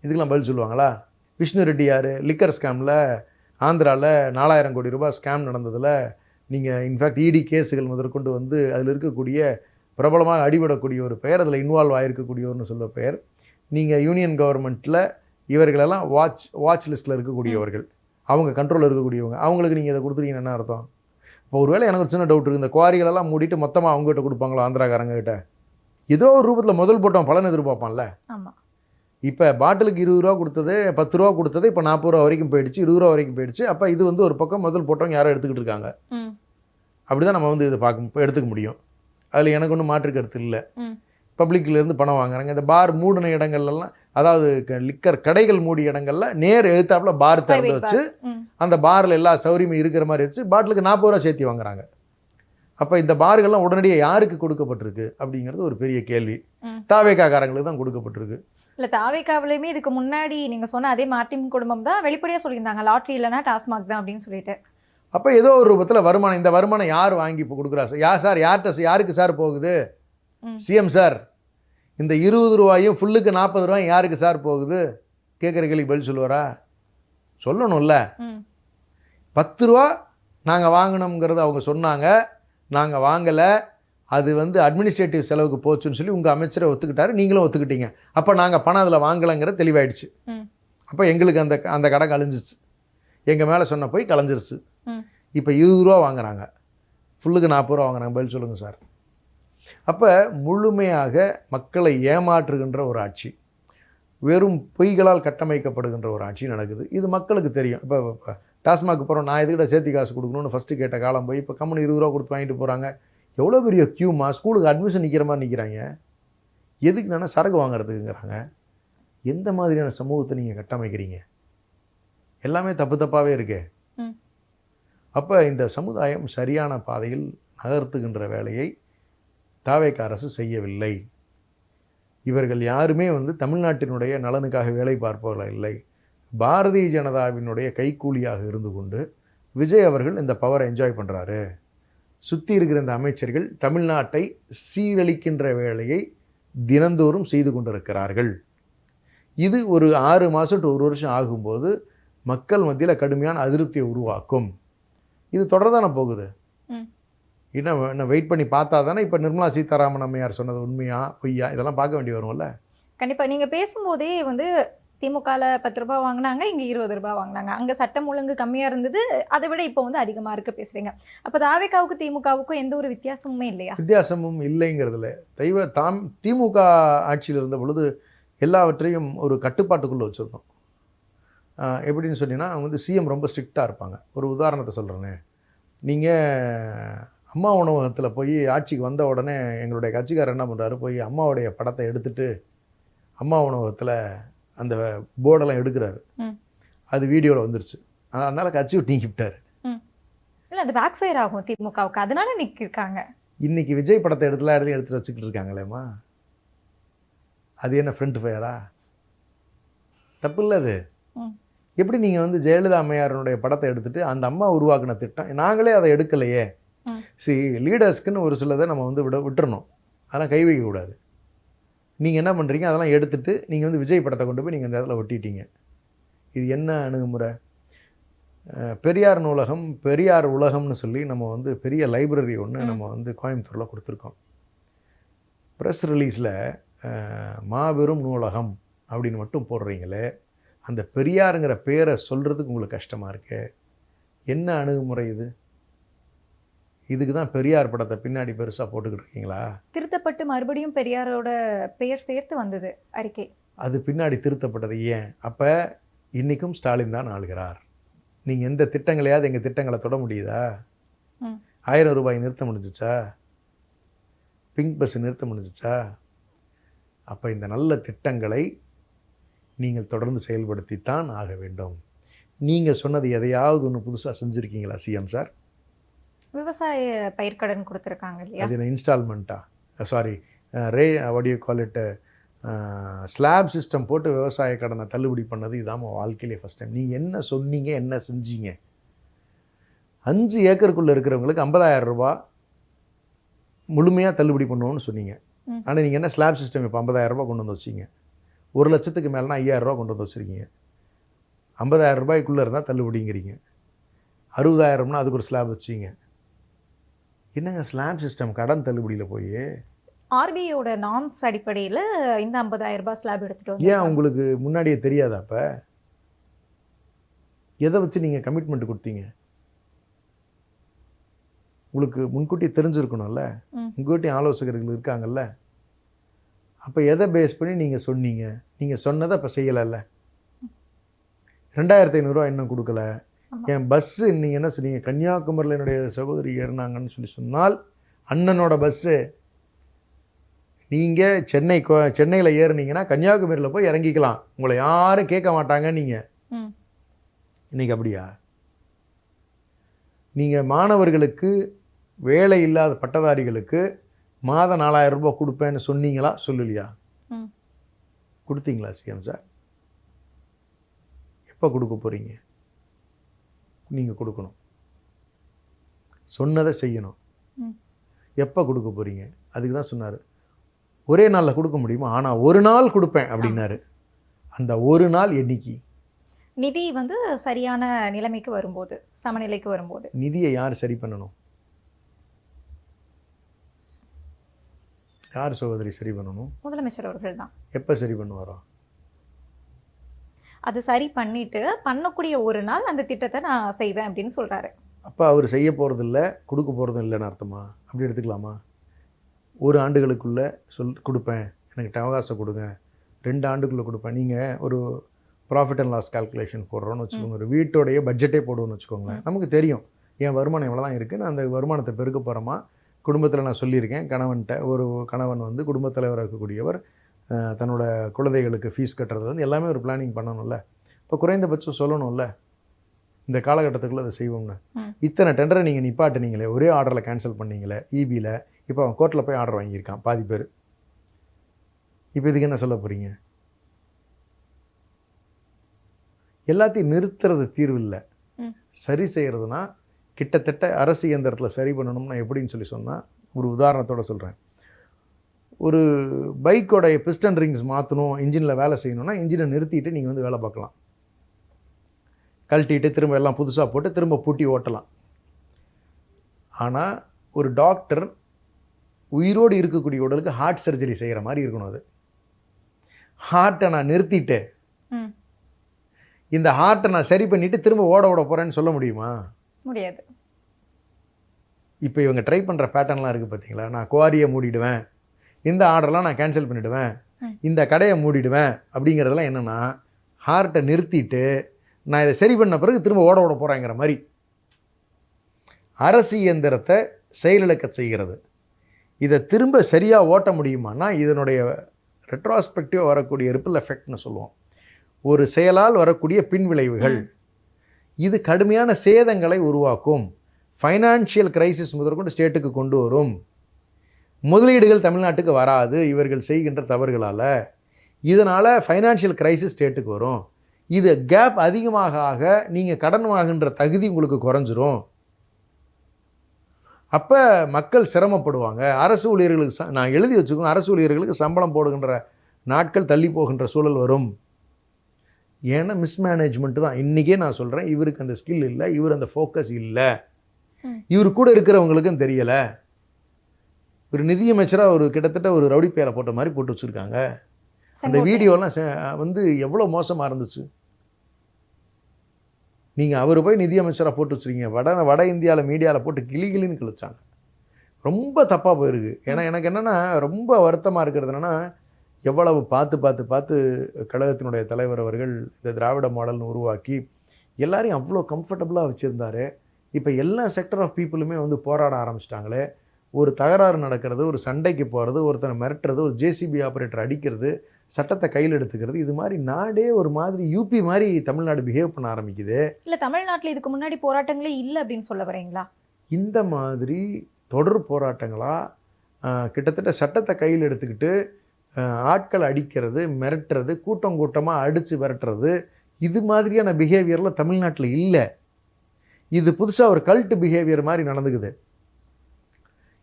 இதுக்கெல்லாம் பதில் சொல்லுவாங்களா? விஷ்ணு ரெட்டி யார்? லிக்கர் ஸ்கேமில் ஆந்திராவில் 4000 கோடி ரூபாய் ஸ்கேம் நடந்ததில் நீங்கள் இன்ஃபேக்ட் இடி கேஸுகள் முதற்கொண்டு வந்து அதில் இருக்கக்கூடிய பிரபலமாக அடிபடக்கூடிய ஒரு பெயர், அதில் இன்வால்வ் ஆகிருக்கக்கூடியவர்னு சொல்ல பெயர். நீங்கள் யூனியன் கவர்மெண்ட்டில் இவர்களெல்லாம் வாட்ச் லிஸ்ட்டில் இருக்கக்கூடியவர்கள், அவங்க கண்ட்ரோலில் இருக்கக்கூடியவங்க. அவங்களுக்கு நீங்கள் இதை கொடுத்துருக்கீங்கன்னு என்ன அர்த்தம்? இப்போ ஒருவேளை எனக்கு ஒரு சின்ன டவுட் இருக்குது, இந்த குவாரிகளெல்லாம் மூடிட்டு மொத்தமாக அவங்ககிட்ட கொடுப்பாங்களோ ஆந்திராக்காரங்ககிட்ட? ஏதோ ஒரு ரூபத்தில் முதல் போட்டோம் பலன் எதிர்பார்ப்பான்ல. ஆமாம். இப்போ பாட்டிலுக்கு 20 ரூபா கொடுத்தது 10 ரூபா கொடுத்தது இப்போ 40 ரூபா வரைக்கும் போயிடுச்சு, 20 ரூபா வரைக்கும் போயிடுச்சு. அப்போ இது வந்து ஒரு பக்கம் முதல் போட்டவங்க யாரோ எடுத்துக்கிட்டு இருக்காங்க. அப்படி தான் நம்ம வந்து இதை எடுத்துக்க முடியும். அதில் எனக்கு ஒன்றும் மாற்று கருத்து இல்லை. பப்ளிக்லேருந்து பணம் வாங்குறாங்க. இந்த பார் மூடின இடங்கள்லாம், அதாவது லிக்கர் கடைகள் மூடிய இடங்கள்ல நேர் எழுத்தாப்புல பார் திறந்து வச்சு அந்த பாரில் எல்லா சௌரியமும் இருக்கிற மாதிரி வச்சு பாட்டிலுக்கு 40 ரூபா சேர்த்து வாங்குறாங்க. அப்போ இந்த பார்கள்லாம் உடனடியாக யாருக்கு கொடுக்கப்பட்டிருக்கு அப்படிங்கிறது ஒரு பெரிய கேள்வி. தாவேக்காரங்களுக்கு தான் கொடுக்கப்பட்டிருக்கு. இல்லை, தாவேக்காவிலையுமே இதுக்கு முன்னாடி நீங்கள் சொன்ன அதே மார்ட்டின் குடும்பம் தான் வெளிப்படையாக சொல்லியிருந்தாங்க, லாட்ரி இல்லைனா டாஸ்மாக் தான் அப்படின்னு சொல்லிட்டு. அப்போ ஏதோ ஒரு ரூபத்தில் வருமானம், இந்த வருமானம் யார் வாங்கி இப்போ கொடுக்குறா சார்? சார் யாருக்கு சார் போகுது? சிஎம் சார், இந்த 20 ரூபாயும் ஃபுல்லுக்கு 40 ரூபாயும் யாருக்கு சார் போகுது? கேட்குற கேள்விக்கு பதில் சொல்லுவாரா? சொல்லணும்ல. 10 ரூபா நாங்கள் வாங்கினோங்கிறது அவங்க சொன்னாங்க, நாங்கள் வாங்கலை, அது வந்து அட்மினிஸ்ட்ரேட்டிவ் செலவுக்கு போச்சுன்னு சொல்லி உங்கள் அமைச்சரை ஒத்துக்கிட்டாரு, நீங்களும் ஒத்துக்கிட்டீங்க. அப்போ நாங்கள் பணம் அதில் வாங்கலைங்கிறது தெளிவாயிடுச்சு. அப்போ எங்களுக்கு அந்த கடை கழிஞ்சிச்சு, எங்கள் மேலே சொன்ன போய் கலைஞ்சிருச்சு. இப்போ 20 ரூபா வாங்குறாங்க, ஃபுல்லுக்கு 40 ரூபா வாங்குறாங்க. பதில் சொல்லுங்கள் சார். அப்போ முழுமையாக மக்களை ஏமாற்றுகின்ற ஒரு ஆட்சி, வெறும் பொய்களால் கட்டமைக்கப்படுகின்ற ஒரு ஆட்சி நடக்குது. இது மக்களுக்கு தெரியும். இப்போ டாஸ்மாக் போகிறோம், நான் எதுக்கிட்ட சேர்த்தி காசு கொடுக்கணும்னு ஃபஸ்ட்டு கேட்ட காலம் போய் இப்போ கம்பெனி 20 ரூபா கொடுத்து வாங்கிட்டு போகிறாங்க. எவ்வளோ பெரிய க்யூமா, ஸ்கூலுக்கு அட்மிஷன் நிற்கிற மாதிரி நிற்கிறாங்க. எதுக்கு நான் சரக்கு வாங்குறதுக்குங்கிறாங்க. எந்த மாதிரியான சமூகத்தை நீங்கள் கட்டமைக்கிறீங்க? எல்லாமே தப்பாகவே இருக்கே. அப்போ இந்த சமுதாயம் சரியான பாதையில் நகர்த்துகின்ற வேலையை தாவேக அரசு செய்யவில்லை. இவர்கள் யாருமே வந்து தமிழ்நாட்டினுடைய நலனுக்காக வேலை பார்ப்பவர்கள் இல்லை. பாரதிய ஜனதாவினுடைய கைக்கூலியாக இருந்து கொண்டு விஜய் அவர்கள் இந்த பவரை என்ஜாய் பண்ணுறாரு. சுற்றி இருக்கிற இந்த அமைச்சர்கள் தமிழ்நாட்டை சீரழிக்கின்ற வேலையை தினந்தோறும் செய்து கொண்டிருக்கிறார்கள். இது ஒரு 6 மாதம் to 1 வருஷம் ஆகும்போது மக்கள் மத்தியில் கடுமையான அதிருப்தியை உருவாக்கும். இது தொடர்தானே போகுது. இன்னும் வெயிட் பண்ணி பார்த்தா தானே இப்போ நிர்மலா சீதாராமன் அம்மையார் சொன்னது உண்மையா பொய்யா இதெல்லாம் பார்க்க வேண்டி வரும்ல. கண்டிப்பாக. நீங்கள் பேசும்போதே வந்து திமுகவில் 10 ரூபாய் வாங்கினாங்க, இங்கே 20 ரூபாய் வாங்கினாங்க, அங்கே சட்டம் ஒழுங்கு கம்மியாக இருந்தது, அதை விட இப்போ வந்து அதிகமாக இருக்குது பேசுகிறீங்க. அப்போ தாவேகாவுக்கும் திமுகவுக்கும் எந்த ஒரு வித்தியாசமுமே இல்லையா? வித்தியாசமும் இல்லைங்கிறதுல திமுக ஆட்சியில் இருந்த பொழுது எல்லாவற்றையும் ஒரு கட்டுப்பாட்டுக்குள்ளே வச்சுருந்தோம். எப்படின்னு சொன்னீங்கன்னா அவங்க வந்து சிஎம் ரொம்ப ஸ்ட்ரிக்டாக இருப்பாங்க. ஒரு உதாரணத்தை சொல்கிறேனே, நீங்கள் அம்மா உணவகத்தில் போய் ஆட்சிக்கு வந்த உடனே எங்களுடைய கட்சிக்காரர் என்ன பண்ணுறாரு, போய் அம்மாவுடைய படத்தை எடுத்துகிட்டு அம்மா உணவகத்தில் அந்த போர்டெல்லாம் எடுக்கிறாரு. அது வீடியோவில் வந்துருச்சு. அதனால கட்சி விட்டு நீக்கிவிட்டார். இல்லை, அது பேக் ஃபயர் ஆகும் திமுகவுக்கு, அதனால நீக்கிருக்காங்க. இன்றைக்கி விஜய் படத்தை எடுத்துகிட்டு வச்சுக்கிட்டு இருக்காங்களேம்மா, அது என்ன ஃப்ரண்ட் ஃபயரா? தப்பு இல்லை அது. எப்படி நீங்கள் வந்து ஜெயலலிதா அம்மையாரனுடைய படத்தை எடுத்துகிட்டு அந்த அம்மா உருவாக்கின திட்டம் நாங்களே அதை எடுக்கலையே. லீடர்ஸ்க்குன்னு ஒரு சிலதை நம்ம வந்து விட்டுறணும், அதெல்லாம் கை வைக்கக்கூடாது. நீங்கள் என்ன பண்ணுறீங்க, அதெல்லாம் எடுத்துகிட்டு நீங்கள் வந்து விஜய் படத்தை கொண்டு போய் நீங்கள் இந்த இடத்துல ஒட்டிட்டீங்க. இது என்ன அணுகுமுறை? பெரியார் நூலகம், பெரியார் உலகம்னு சொல்லி நம்ம வந்து பெரிய லைப்ரரி ஒன்று நம்ம வந்து கோயம்புத்தூரில் கொடுத்துருக்கோம். ப்ரெஸ் ரிலீஸில் மாபெரும் நூலகம் அப்படின்னு மட்டும் போடுறீங்களே, அந்த பெரியாருங்கிற பேரை சொல்கிறதுக்கு உங்களுக்கு கஷ்டமாக இருக்கு. என்ன அணுகுமுறை இது? இதுக்கு தான் பெரியார் படத்தை பின்னாடி பெருசாக போட்டுக்கிட்டு இருக்கீங்களா? திருத்தப்பட்டு மறுபடியும் பெரியாரோட பெயர் சேர்த்து வந்தது அறிக்கை. அது பின்னாடி திருத்தப்பட்டது ஏன்? அப்போ இன்றைக்கும் ஸ்டாலின் தான் ஆளுகிறார். நீங்கள் எந்த திட்டங்களையாவது எங்கள் திட்டங்களை தொட முடியுதா? 1000 ரூபாய் நிறுத்த முடிஞ்சிச்சா? பிங்க் பஸ் நிறுத்த முடிஞ்சிச்சா? அப்போ இந்த நல்ல திட்டங்களை நீங்கள் தொடர்ந்து செயல்படுத்தித்தான் ஆக வேண்டும். நீங்கள் சொன்னது எதையாவது ஒன்று புதுசாக செஞ்சுருக்கீங்களா சிஎம் சார்? விவசாய பயிர்க்கடன் கொடுத்துருக்காங்க இல்லையா? அது என்ன இன்ஸ்டால்மெண்ட்டா? Sorry, what you call it, slab system போட்டு விவசாய கடனை தள்ளுபடி பண்ணது இதாம வாழ்க்கையிலே ஃபஸ்ட் டைம். நீங்கள் என்ன சொன்னீங்க, என்ன செஞ்சீங்க? 5 ஏக்கருக்குள்ளே இருக்கிறவங்களுக்கு 50,000 ரூபா முழுமையாக தள்ளுபடி பண்ணுவோன்னு சொன்னீங்க. ஆனால் நீங்கள் என்ன ஸ்லாப் சிஸ்டம் இப்போ 50,000 ரூபா கொண்டு வந்து வச்சிங்க. 1 லட்சத்துக்கு மேலேனா 5,000 ரூபா கொண்டு வந்து வச்சுருக்கீங்க. 50,000 ரூபாய்க்குள்ளே இருந்தால் தள்ளுபடிங்கிறீங்க. 60,000னா அதுக்கு ஒரு ஸ்லாப் வச்சிங்க. என்னங்க ஸ்லாப் சிஸ்டம் கடன் தள்ளுபடியில் போய் ஆர்பிஐயோட நார்ம்ஸ் அடிப்படையில் இந்த 50,000 ரூபாய் ஸ்லாப் எடுத்துகிட்டு ஏன் உங்களுக்கு முன்னாடியே தெரியாதா? அப்போ எதை வச்சு நீங்கள் கமிட்மெண்ட் கொடுத்தீங்க? உங்களுக்கு முன்கூட்டி தெரிஞ்சிருக்கணும்ல, முன்கூட்டி ஆலோசகர்கள் இருக்காங்கல்ல. அப்போ எதை பேஸ் பண்ணி நீங்கள் சொன்னீங்க? நீங்கள் சொன்னதை இப்போ செய்யலைல்ல. 2,500 ரூபா இன்னும் கொடுக்கல. என் பஸ்ஸு நீங்கள் என்ன சொன்னீங்க? கன்னியாகுமரியில் என்னுடைய சகோதரி ஏறினாங்கன்னு சொல்லி சொன்னால் அண்ணனோட பஸ்ஸு. நீங்கள் சென்னையில் ஏறுனீங்கன்னா கன்னியாகுமரியில் போய் இறங்கிக்கலாம், உங்களை யாரும் கேட்க மாட்டாங்க. நீங்கள் இன்றைக்கி அப்படியா? நீங்கள் மாணவர்களுக்கு, வேலை இல்லாத பட்டதாரிகளுக்கு மாதம் 4,000 ரூபாய் கொடுப்பேன்னு சொன்னீங்களா, சொல்லலையா? கொடுத்தீங்களா சிஎம் சார்? எப்போ கொடுக்க போகிறீங்க? நீங்கள் கொடுக்கணும், சொன்னதை செய்யணும். எப்போ கொடுக்க போகிறீங்க? அதுக்கு தான் சொன்னார், ஒரே நாளில் கொடுக்க முடியுமா, ஆனால் ஒரு நாள் கொடுப்பேன் அப்படின்னாரு. அந்த ஒரு நாள் என்னைக்கு? நிதி வந்து சரியான நிலைமைக்கு வரும்போது, சமநிலைக்கு வரும்போது. நிதியை யார் சரி பண்ணணும்? யார் சகோதரி சரி பண்ணணும்? முதலமைச்சர் அவர்கள் தான். எப்போ சரி பண்ணுவாரோ? அது சரி பண்ணிட்டு பண்ணக்கூடிய ஒரு நாள் அந்த திட்டத்தை நான் செய்வேன் அப்படின்னு சொல்கிறாரு. அப்போ அவர் செய்ய போகிறதில்ல, கொடுக்க போகிறதும் இல்லைன்னு அர்த்தமா? அப்படி எடுத்துக்கலாமா? 1 ஆண்டுகளுக்குள்ளே கொடுப்பேன், எனக்கு அவகாசம் கொடுங்க, 2 ஆண்டுக்குள்ளே கொடுப்பேன். நீங்கள் ஒரு ப்ராஃபிட் அண்ட் லாஸ் கால்குலேஷன் போடுறோன்னு வச்சுக்கோங்க, ஒரு வீட்டோடைய பட்ஜெட்டே போடுவோன்னு வச்சுக்கோங்களேன். நமக்கு தெரியும் என் வருமானம் இவ்வளோ தான் இருக்குது, நான் அந்த வருமானத்தை பெருக்க போகிறோமா. குடும்பத்தில் நான் சொல்லியிருக்கேன், கணவன்கிட்ட, ஒரு கணவன் வந்து குடும்பத் தலைவராக இருக்கக்கூடியவர் தன்னோட குழந்தைகளுக்கு ஃபீஸ் கட்டுறது வந்து எல்லாமே ஒரு பிளானிங் பண்ணணும்ல. இப்போ குறைந்தபட்சம் சொல்லணும்ல, இந்த காலகட்டத்துக்குள்ளே அதை செய்வோம்னு. இத்தனை டெண்டரை நீங்கள் நிப்பாட்டினீங்களே, ஒரே ஆர்டரில் கேன்சல் பண்ணீங்களே ஈபியில். இப்போ அவன் கோர்ட்டில் போய் ஆர்டர் வாங்கியிருக்கான் பாதி பேர். இப்போ இதுக்கு என்ன சொல்ல போகிறீங்க? எல்லாத்தையும் நிறுத்துறது தீர்வு இல்லை, சரி செய்கிறதுனா கிட்டத்தட்ட அரசு இயந்திரத்தில் சரி பண்ணணும்னா எப்படின்னு சொல்லி சொன்னால், ஒரு உதாரணத்தோடு சொல்கிறேன். ஒரு பைக்கோடைய பிஸ்டன் ரிங்ஸ் மாற்றணும், இன்ஜினில் வேலை செய்யணும்னா இன்ஜினை நிறுத்திட்டு நீங்கள் வந்து வேலை பார்க்கலாம், கழட்டிட்டு திரும்ப எல்லாம் புதுசாக போட்டு திரும்ப பூட்டி ஓட்டலாம். ஆனால் ஒரு டாக்டர் உயிரோடு இருக்கக்கூடிய உடலுக்கு ஹார்ட் சர்ஜரி செய்கிற மாதிரி இருக்கணும். அது ஹார்ட்டை நான் நிறுத்திட்டு இந்த ஹார்ட்டை நான் சரி பண்ணிவிட்டு திரும்ப ஓட போகிறேன்னு சொல்ல முடியுமா? முடியாது. இப்போ இவங்க ட்ரை பண்ணுற பேட்டர்ன்லாம் இருக்குது பார்த்தீங்களா? நான் குவாரியை மூடிடுவேன், இந்த ஆர்டர்லாம் நான் கேன்சல் பண்ணிவிடுவேன், இந்த கடையை மூடிடுவேன் அப்படிங்கிறதெல்லாம் என்னென்னா, ஹார்ட்டை நிறுத்திட்டு நான் இதை சரி பண்ண பிறகு திரும்ப ஓட போகிறேங்கிற மாதிரி அரசு இயந்திரத்தை செயலிழக்க செய்கிறது. இதை திரும்ப சரியாக ஓட்ட முடியுமானா இதனுடைய ரெட்ரோஸ்பெக்டிவாக வரக்கூடிய ரிப்பிள் எஃபெக்ட்னு சொல்லுவோம், ஒரு செயலால் வரக்கூடிய பின்விளைவுகள். இது கடுமையான சேதங்களை உருவாக்கும், ஃபைனான்ஷியல் கிரைசிஸ் முதற்கொண்டு ஸ்டேட்டுக்கு கொண்டு வரும், முதலீடுகள் தமிழ்நாட்டுக்கு வராது இவர்கள் செய்கின்ற தவறுகளால். இதனால் ஃபைனான்ஷியல் கிரைசிஸ் ஸ்டேட்டுக்கு வரும். இது கேப் அதிகமாக ஆக நீங்கள் கடன் வாங்குகின்ற தகுதி உங்களுக்கு குறைஞ்சிரும். அப்போ மக்கள் சிரமப்படுவாங்க. அரசு ஊழியர்களுக்கு நான் எழுதி வச்சுக்கோங்க, அரசு ஊழியர்களுக்கு சம்பளம் போடுகின்ற நாட்கள் தள்ளி போகின்ற சூழல் வரும். ஏன்னா மிஸ்மேனேஜ்மெண்ட் தான். இன்றைக்கே நான் சொல்கிறேன், இவருக்கு அந்த ஸ்கில் இல்லை, இவர் அந்த ஃபோக்கஸ் இல்லை, இவர் கூட இருக்கிறவங்களுக்கும் தெரியலை. ஒரு நிதியமைச்சராக ஒரு கிட்டத்தட்ட ஒரு ரவுடி பேரை போட்ட மாதிரி போட்டு வச்சுருக்காங்க. அந்த வீடியோலாம் வந்து எவ்வளோ மோசமாக இருந்துச்சு. நீங்கள் அவர் போய் நிதியமைச்சராக போட்டு வச்சுருக்கீங்க. வட இந்தியாவில் மீடியாவில் போட்டு கிளின்னு கிழிச்சாங்க. ரொம்ப தப்பாக போயிருக்கு. ஏன்னா எனக்கு என்னென்னா ரொம்ப வருத்தமாக இருக்கிறது என்னென்னா, எவ்வளவு பார்த்து கழகத்தினுடைய தலைவர் அவர்கள் இந்த திராவிட மாடல்னு உருவாக்கி எல்லாரையும் அவ்வளோ கம்ஃபர்டபுளாக வச்சுருந்தாரு. இப்போ எல்லா செக்டர் ஆஃப் பீப்புளுமே வந்து போராட ஆரம்பிச்சிட்டாங்களே. ஒரு தகராறு நடக்கிறது, ஒரு சண்டைக்கு போகிறது, ஒருத்தனை மிரட்டுறது, ஒரு ஜேசிபி ஆப்ரேட்டர் அடிக்கிறது, சட்டத்தை கையில் எடுத்துக்கிறது, இது மாதிரி நாடே ஒரு மாதிரி யூபி மாதிரி தமிழ்நாடு பிஹேவ் பண்ண ஆரம்பிக்குது. இல்லை, தமிழ்நாட்டில் இதுக்கு முன்னாடி போராட்டங்களே இல்லை அப்படின்னு சொல்ல வரீங்களா? இந்த மாதிரி தொடர் போராட்டங்களாக கிட்டத்தட்ட சட்டத்தை கையில் எடுத்துக்கிட்டு ஆட்கள் அடிக்கிறது, மிரட்டுறது, கூட்டமாக அடித்து விரட்டுறது, இது மாதிரியான பிஹேவியரில் தமிழ்நாட்டில் இல்லை. இது புதுசாக ஒரு கல்ட் பிஹேவியர் மாதிரி நடந்துக்குது.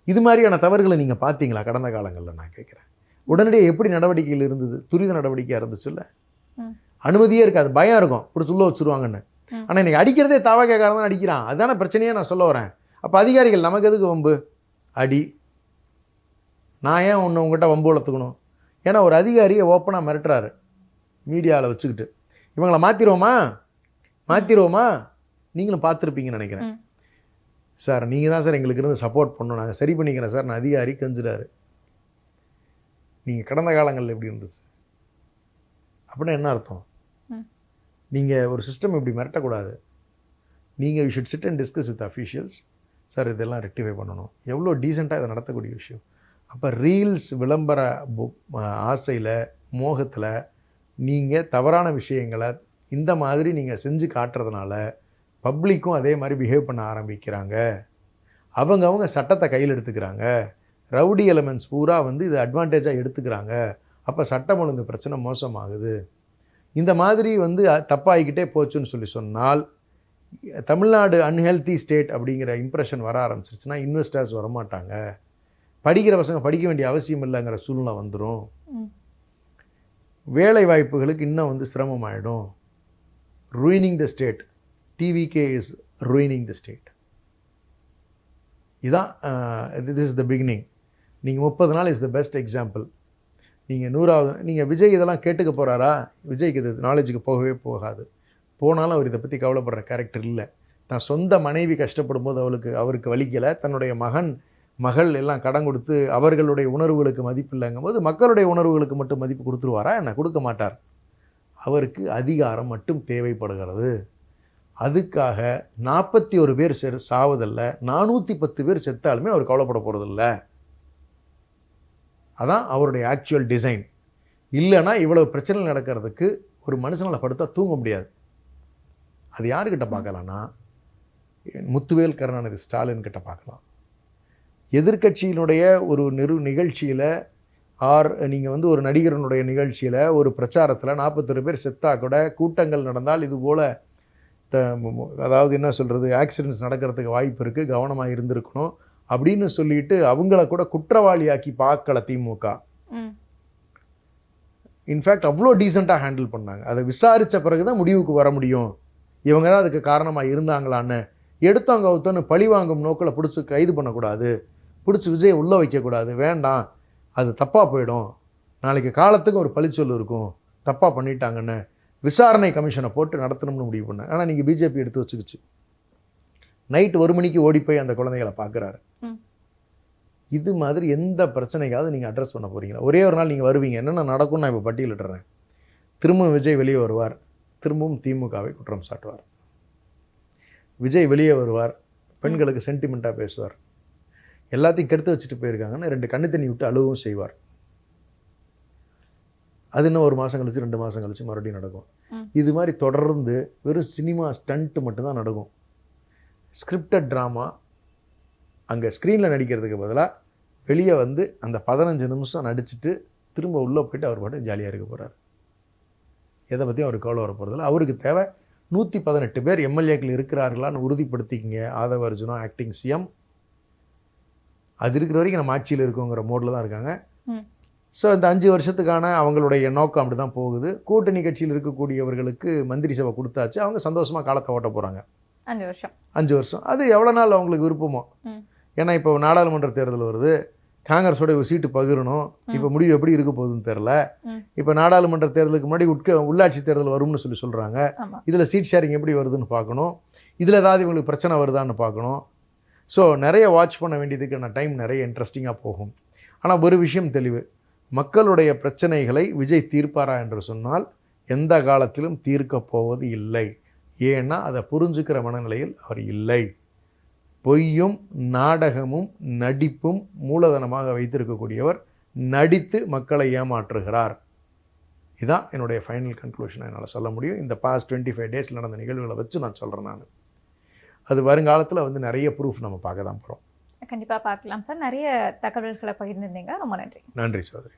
இது மாதிரியான தவறுகளை நீங்கள் பார்த்தீங்களா கடந்த காலங்களில்? நான் கேட்குறேன். உடனடியாக எப்படி நடவடிக்கைகள் இருந்தது? துரித நடவடிக்கையாக இருந்துச்சுல்ல. அனுமதியே இருக்காது, பயம் இருக்கும், இப்படி சொல்ல வச்சுருவாங்கன்னு. ஆனால் இன்றைக்கி அடிக்கிறதே தாவகக்காரன் தான் அடிக்கிறான். அதுதானே பிரச்சனையே நான் சொல்ல வரேன். அப்போ அதிகாரிகள் நமக்கு எதுக்கு வம்பு? அடி. நான் ஏன் உங்கள்கிட்ட வம்பு வளர்த்துக்கணும்? ஏன்னா ஒரு அதிகாரியை ஓப்பனாக மிரட்டுறாரு மீடியாவில் வச்சுக்கிட்டு. இவங்களை மாற்றிடுவோமா? நீங்களும் பார்த்துருப்பீங்கன்னு நினைக்கிறேன். சார் நீங்கள் தான் சார் எங்களுக்கு இருந்து சப்போர்ட் பண்ணணும், நாங்கள் சரி பண்ணிக்கிறேன் சார், நான் அதிகாரி கெஞ்சுறாரு. நீங்கள் கடந்த காலங்களில் எப்படி இருந்துச்சு அப்படின்னா என்ன அர்த்தம்? நீங்கள் ஒரு சிஸ்டம் இப்படி மிரட்டக்கூடாது. நீங்கள் you should sit and discuss with officials. Sir இதெல்லாம் ரெக்டிஃபை பண்ணணும். எவ்வளோ டீசெண்டாக இதை நடத்தக்கூடிய விஷயம். அப்போ ரீல்ஸ் விளம்பர ஆசையில் மோகத்தில் நீங்கள் தவறான விஷயங்களை இந்த மாதிரி நீங்கள் செஞ்சு காட்டுறதுனால பப்ளிக்கும் அதே மாதிரி பிஹேவ் பண்ண ஆரம்பிக்கிறாங்க. அவங்க சட்டத்தை கையில் எடுத்துக்கிறாங்க. ரவுடி எலமெண்ட்ஸ் பூரா வந்து இது அட்வான்டேஜாக எடுத்துக்கிறாங்க. அப்போ சட்டம் ஒழுங்கு பிரச்சனை மோசமாகுது. இந்த மாதிரி வந்து தப்பாகிக்கிட்டே போச்சுன்னு சொன்னால் தமிழ்நாடு அன்ஹெல்தி ஸ்டேட் அப்படிங்கிற இம்ப்ரெஷன் வர ஆரம்பிச்சிருச்சுன்னா இன்வெஸ்டர்ஸ் வரமாட்டாங்க. படிக்கிற பசங்க படிக்க வேண்டிய அவசியம் இல்லைங்கிற சூழ்நிலை வந்துடும். வேலை வாய்ப்புகளுக்கு இன்னும் வந்து சிரமமாயிடும். Ruining the state. TVK is ruining the state. இதான் திஸ் இஸ் த பிகினிங். நீங்கள் 30 நாள் இஸ் த பெஸ்ட் எக்ஸாம்பிள். நீங்கள் 100வது நீங்கள் விஜய் இதெல்லாம் கேட்டுக்க போகிறாரா? விஜய்க்கு இது நாலேஜுக்கு போகவே போகாது. போனாலும் அவர் இதை பற்றி கவலைப்படுற கேரக்டர் இல்லை. தான் சொந்த மனைவி கஷ்டப்படும் போது அவருக்கு வலிக்கலை. தன்னுடைய மகள் எல்லாம் கடன் கொடுத்து அவர்களுடைய உணர்வுகளுக்கு மதிப்பு இல்லைங்கும் போது மக்களுடைய உணர்வுகளுக்கு மட்டும் மதிப்பு கொடுத்துருவாரா? என்ன கொடுக்க மாட்டார். அவருக்கு அதிகாரம் மட்டும் தேவைப்படுகிறது. அதுக்காக 41 பேர் சாவதில்ல, 410 பேர் செத்தாலுமே அவர் கவலைப்பட போகிறதில்ல. அதான் அவருடைய ஆக்சுவல் டிசைன். இல்லைன்னா இவ்வளவு பிரச்சனை நடக்கிறதுக்கு ஒரு மனுஷனால் படுத்தா தூங்க முடியாது. அது யாருக்கிட்ட பார்க்கலான்னா முத்துவேல் கருணாநிதி ஸ்டாலின் கிட்ட பார்க்கலாம். எதிர்க்கட்சியினுடைய ஒரு நிகழ்ச்சியில் நீங்கள் வந்து ஒரு நடிகரனுடைய நிகழ்ச்சியில் ஒரு பிரச்சாரத்தில் 41 பேர் செத்தா கூட கூட்டங்கள் நடந்தால் இது போல் அதாவது என்ன சொல்கிறது, ஆக்சிடென்ட்ஸ் நடக்கிறதுக்கு வாய்ப்பு இருக்குது, கவனமாக இருந்திருக்கணும் அப்படின்னு சொல்லிட்டு அவங்கள கூட குற்றவாளியாக்கி பார்க்கல திமுக. இன்ஃபேக்ட் அவ்வளோ டீசெண்டாக ஹேண்டில் பண்ணாங்க. அதை விசாரித்த பிறகு தான் முடிவுக்கு வர முடியும் இவங்க தான் அதுக்கு காரணமாக இருந்தாங்களான்னு. எடுத்தவங்க ஒருத்தன்னு பழி வாங்கும் நோக்கில் பிடிச்சி கைது பண்ணக்கூடாது, பிடிச்சி விஜயை உள்ளே வைக்கக்கூடாது. வேண்டாம், அது தப்பாக போயிடும், நாளைக்கு காலத்துக்கு ஒரு பழிச்சொல் இருக்கும், தப்பாக பண்ணிட்டாங்கன்னு விசாரணை கமிஷனை போட்டு நடத்தணும்னு முடிவு பண்ணேன். ஆனால் நீங்கள் பிஜேபி எடுத்து வச்சுக்கிச்சு. நைட்டு 1 மணிக்கு ஓடி போய் அந்த குழந்தைகளை பார்க்குறாரு. இது மாதிரி எந்த பிரச்சனைக்காவது நீங்கள் அட்ரஸ் பண்ண போகிறீங்களா? ஒரே ஒரு நாள் நீங்கள் வருவீங்க, என்னென்ன நடக்கும்னு நான் இப்போ பட்டியலிட்டுறேன். திரும்பவும் விஜய் வெளியே வருவார், திரும்பவும் திமுகவை குற்றம் சாட்டுவார். விஜய் வெளியே வருவார், பெண்களுக்கு சென்டிமெண்ட்டாக பேசுவார், எல்லாத்தையும் கெடுத்து வச்சுட்டு போயிருக்காங்கன்னு 2 கண்ணு தண்ணி விட்டு அழுவும் செய்வார். அது இன்னும் 1 மாதம் கழிச்சு 2 மாதம் கழிச்சு மறுபடியும் நடக்கும். இது மாதிரி தொடர்ந்து வெறும் சினிமா ஸ்டண்ட்டு மட்டும்தான் நடக்கும். ஸ்கிரிப்டட் ட்ராமா அங்கே ஸ்க்ரீனில் நடிக்கிறதுக்கு பதிலாக வெளியே வந்து அந்த 15 நிமிஷம் நடிச்சுட்டு திரும்ப உள்ளே போயிட்டு அவர் பாட்டு ஜாலியாக இருக்க போகிறார். எதை பற்றியும் அவர் கவலை வர போகிறதில்ல. அவருக்கு தேவை 118 பேர் எம்எல்ஏக்கள் இருக்கிறார்களான்னு உறுதிப்படுத்திக்கிங்க. ஆதவ அர்ஜுனா ஆக்டிங் சிஎம் அது இருக்கிற வரைக்கும் நம்ம ஆட்சியில் இருக்கோங்கிற மோடில் தான் இருக்காங்க. ஸோ இந்த 5 வருஷத்துக்கான அவங்களுடைய நோக்கம் அப்படி தான் போகுது. கூட்டணி கட்சியில் இருக்கக்கூடியவர்களுக்கு மந்திரி சபை கொடுத்தாச்சு, அவங்க சந்தோஷமாக காலத்தை ஓட்ட போகிறாங்க. 5 வருஷம் அது எவ்வளோ நாள் அவங்களுக்கு விருப்பமோ. ஏன்னா இப்போ நாடாளுமன்ற தேர்தல் வருது, காங்கிரஸோட ஒரு சீட்டு பகிரணும். இப்போ முடிவு எப்படி இருக்க போகுதுன்னு தெரில. இப்போ நாடாளுமன்ற தேர்தலுக்கு முன்னாடி உள்ளாட்சி தேர்தல் வரும்னு சொல்கிறாங்க. இதில் சீட் ஷேரிங் எப்படி வருதுன்னு பார்க்கணும். இதில் ஏதாவது இவங்களுக்கு பிரச்சனை வருதான்னு பார்க்கணும். ஸோ நிறைய வாட்ச் பண்ண வேண்டியதுக்கான டைம் நிறைய இன்ட்ரெஸ்டிங்காக போகும். ஆனால் ஒரு விஷயம் தெளிவு, மக்களுடைய பிரச்சனைகளை விஜய் தீர்ப்பாரா என்று சொன்னால் எந்த காலத்திலும் தீர்க்கப் போவது இல்லை. ஏன்னா அதை புரிஞ்சுக்கிற மனநிலையில் அவர் இல்லை. பொய்யும் நாடகமும் நடிப்பும் மூலதனமாக வைத்திருக்கக்கூடியவர் நடித்து மக்களை ஏமாற்றுகிறார். இதுதான் என்னுடைய ஃபைனல் கன்க்ளூஷனை என்னால் சொல்ல முடியும். இந்த பாஸ்ட் 25 டேஸில் நடந்த நிகழ்வுகளை வச்சு நான் சொல்கிறேன். நான் அது வருங்காலத்தில் வந்து நிறைய ப்ரூஃப் நம்ம பார்க்க தான் போகிறோம். கண்டிப்பாக பார்க்கலாம் சார். நிறைய தகவல்களை பகிர்ந்திருந்தீங்க. ரொம்ப நன்றி. நன்றி சோதரி.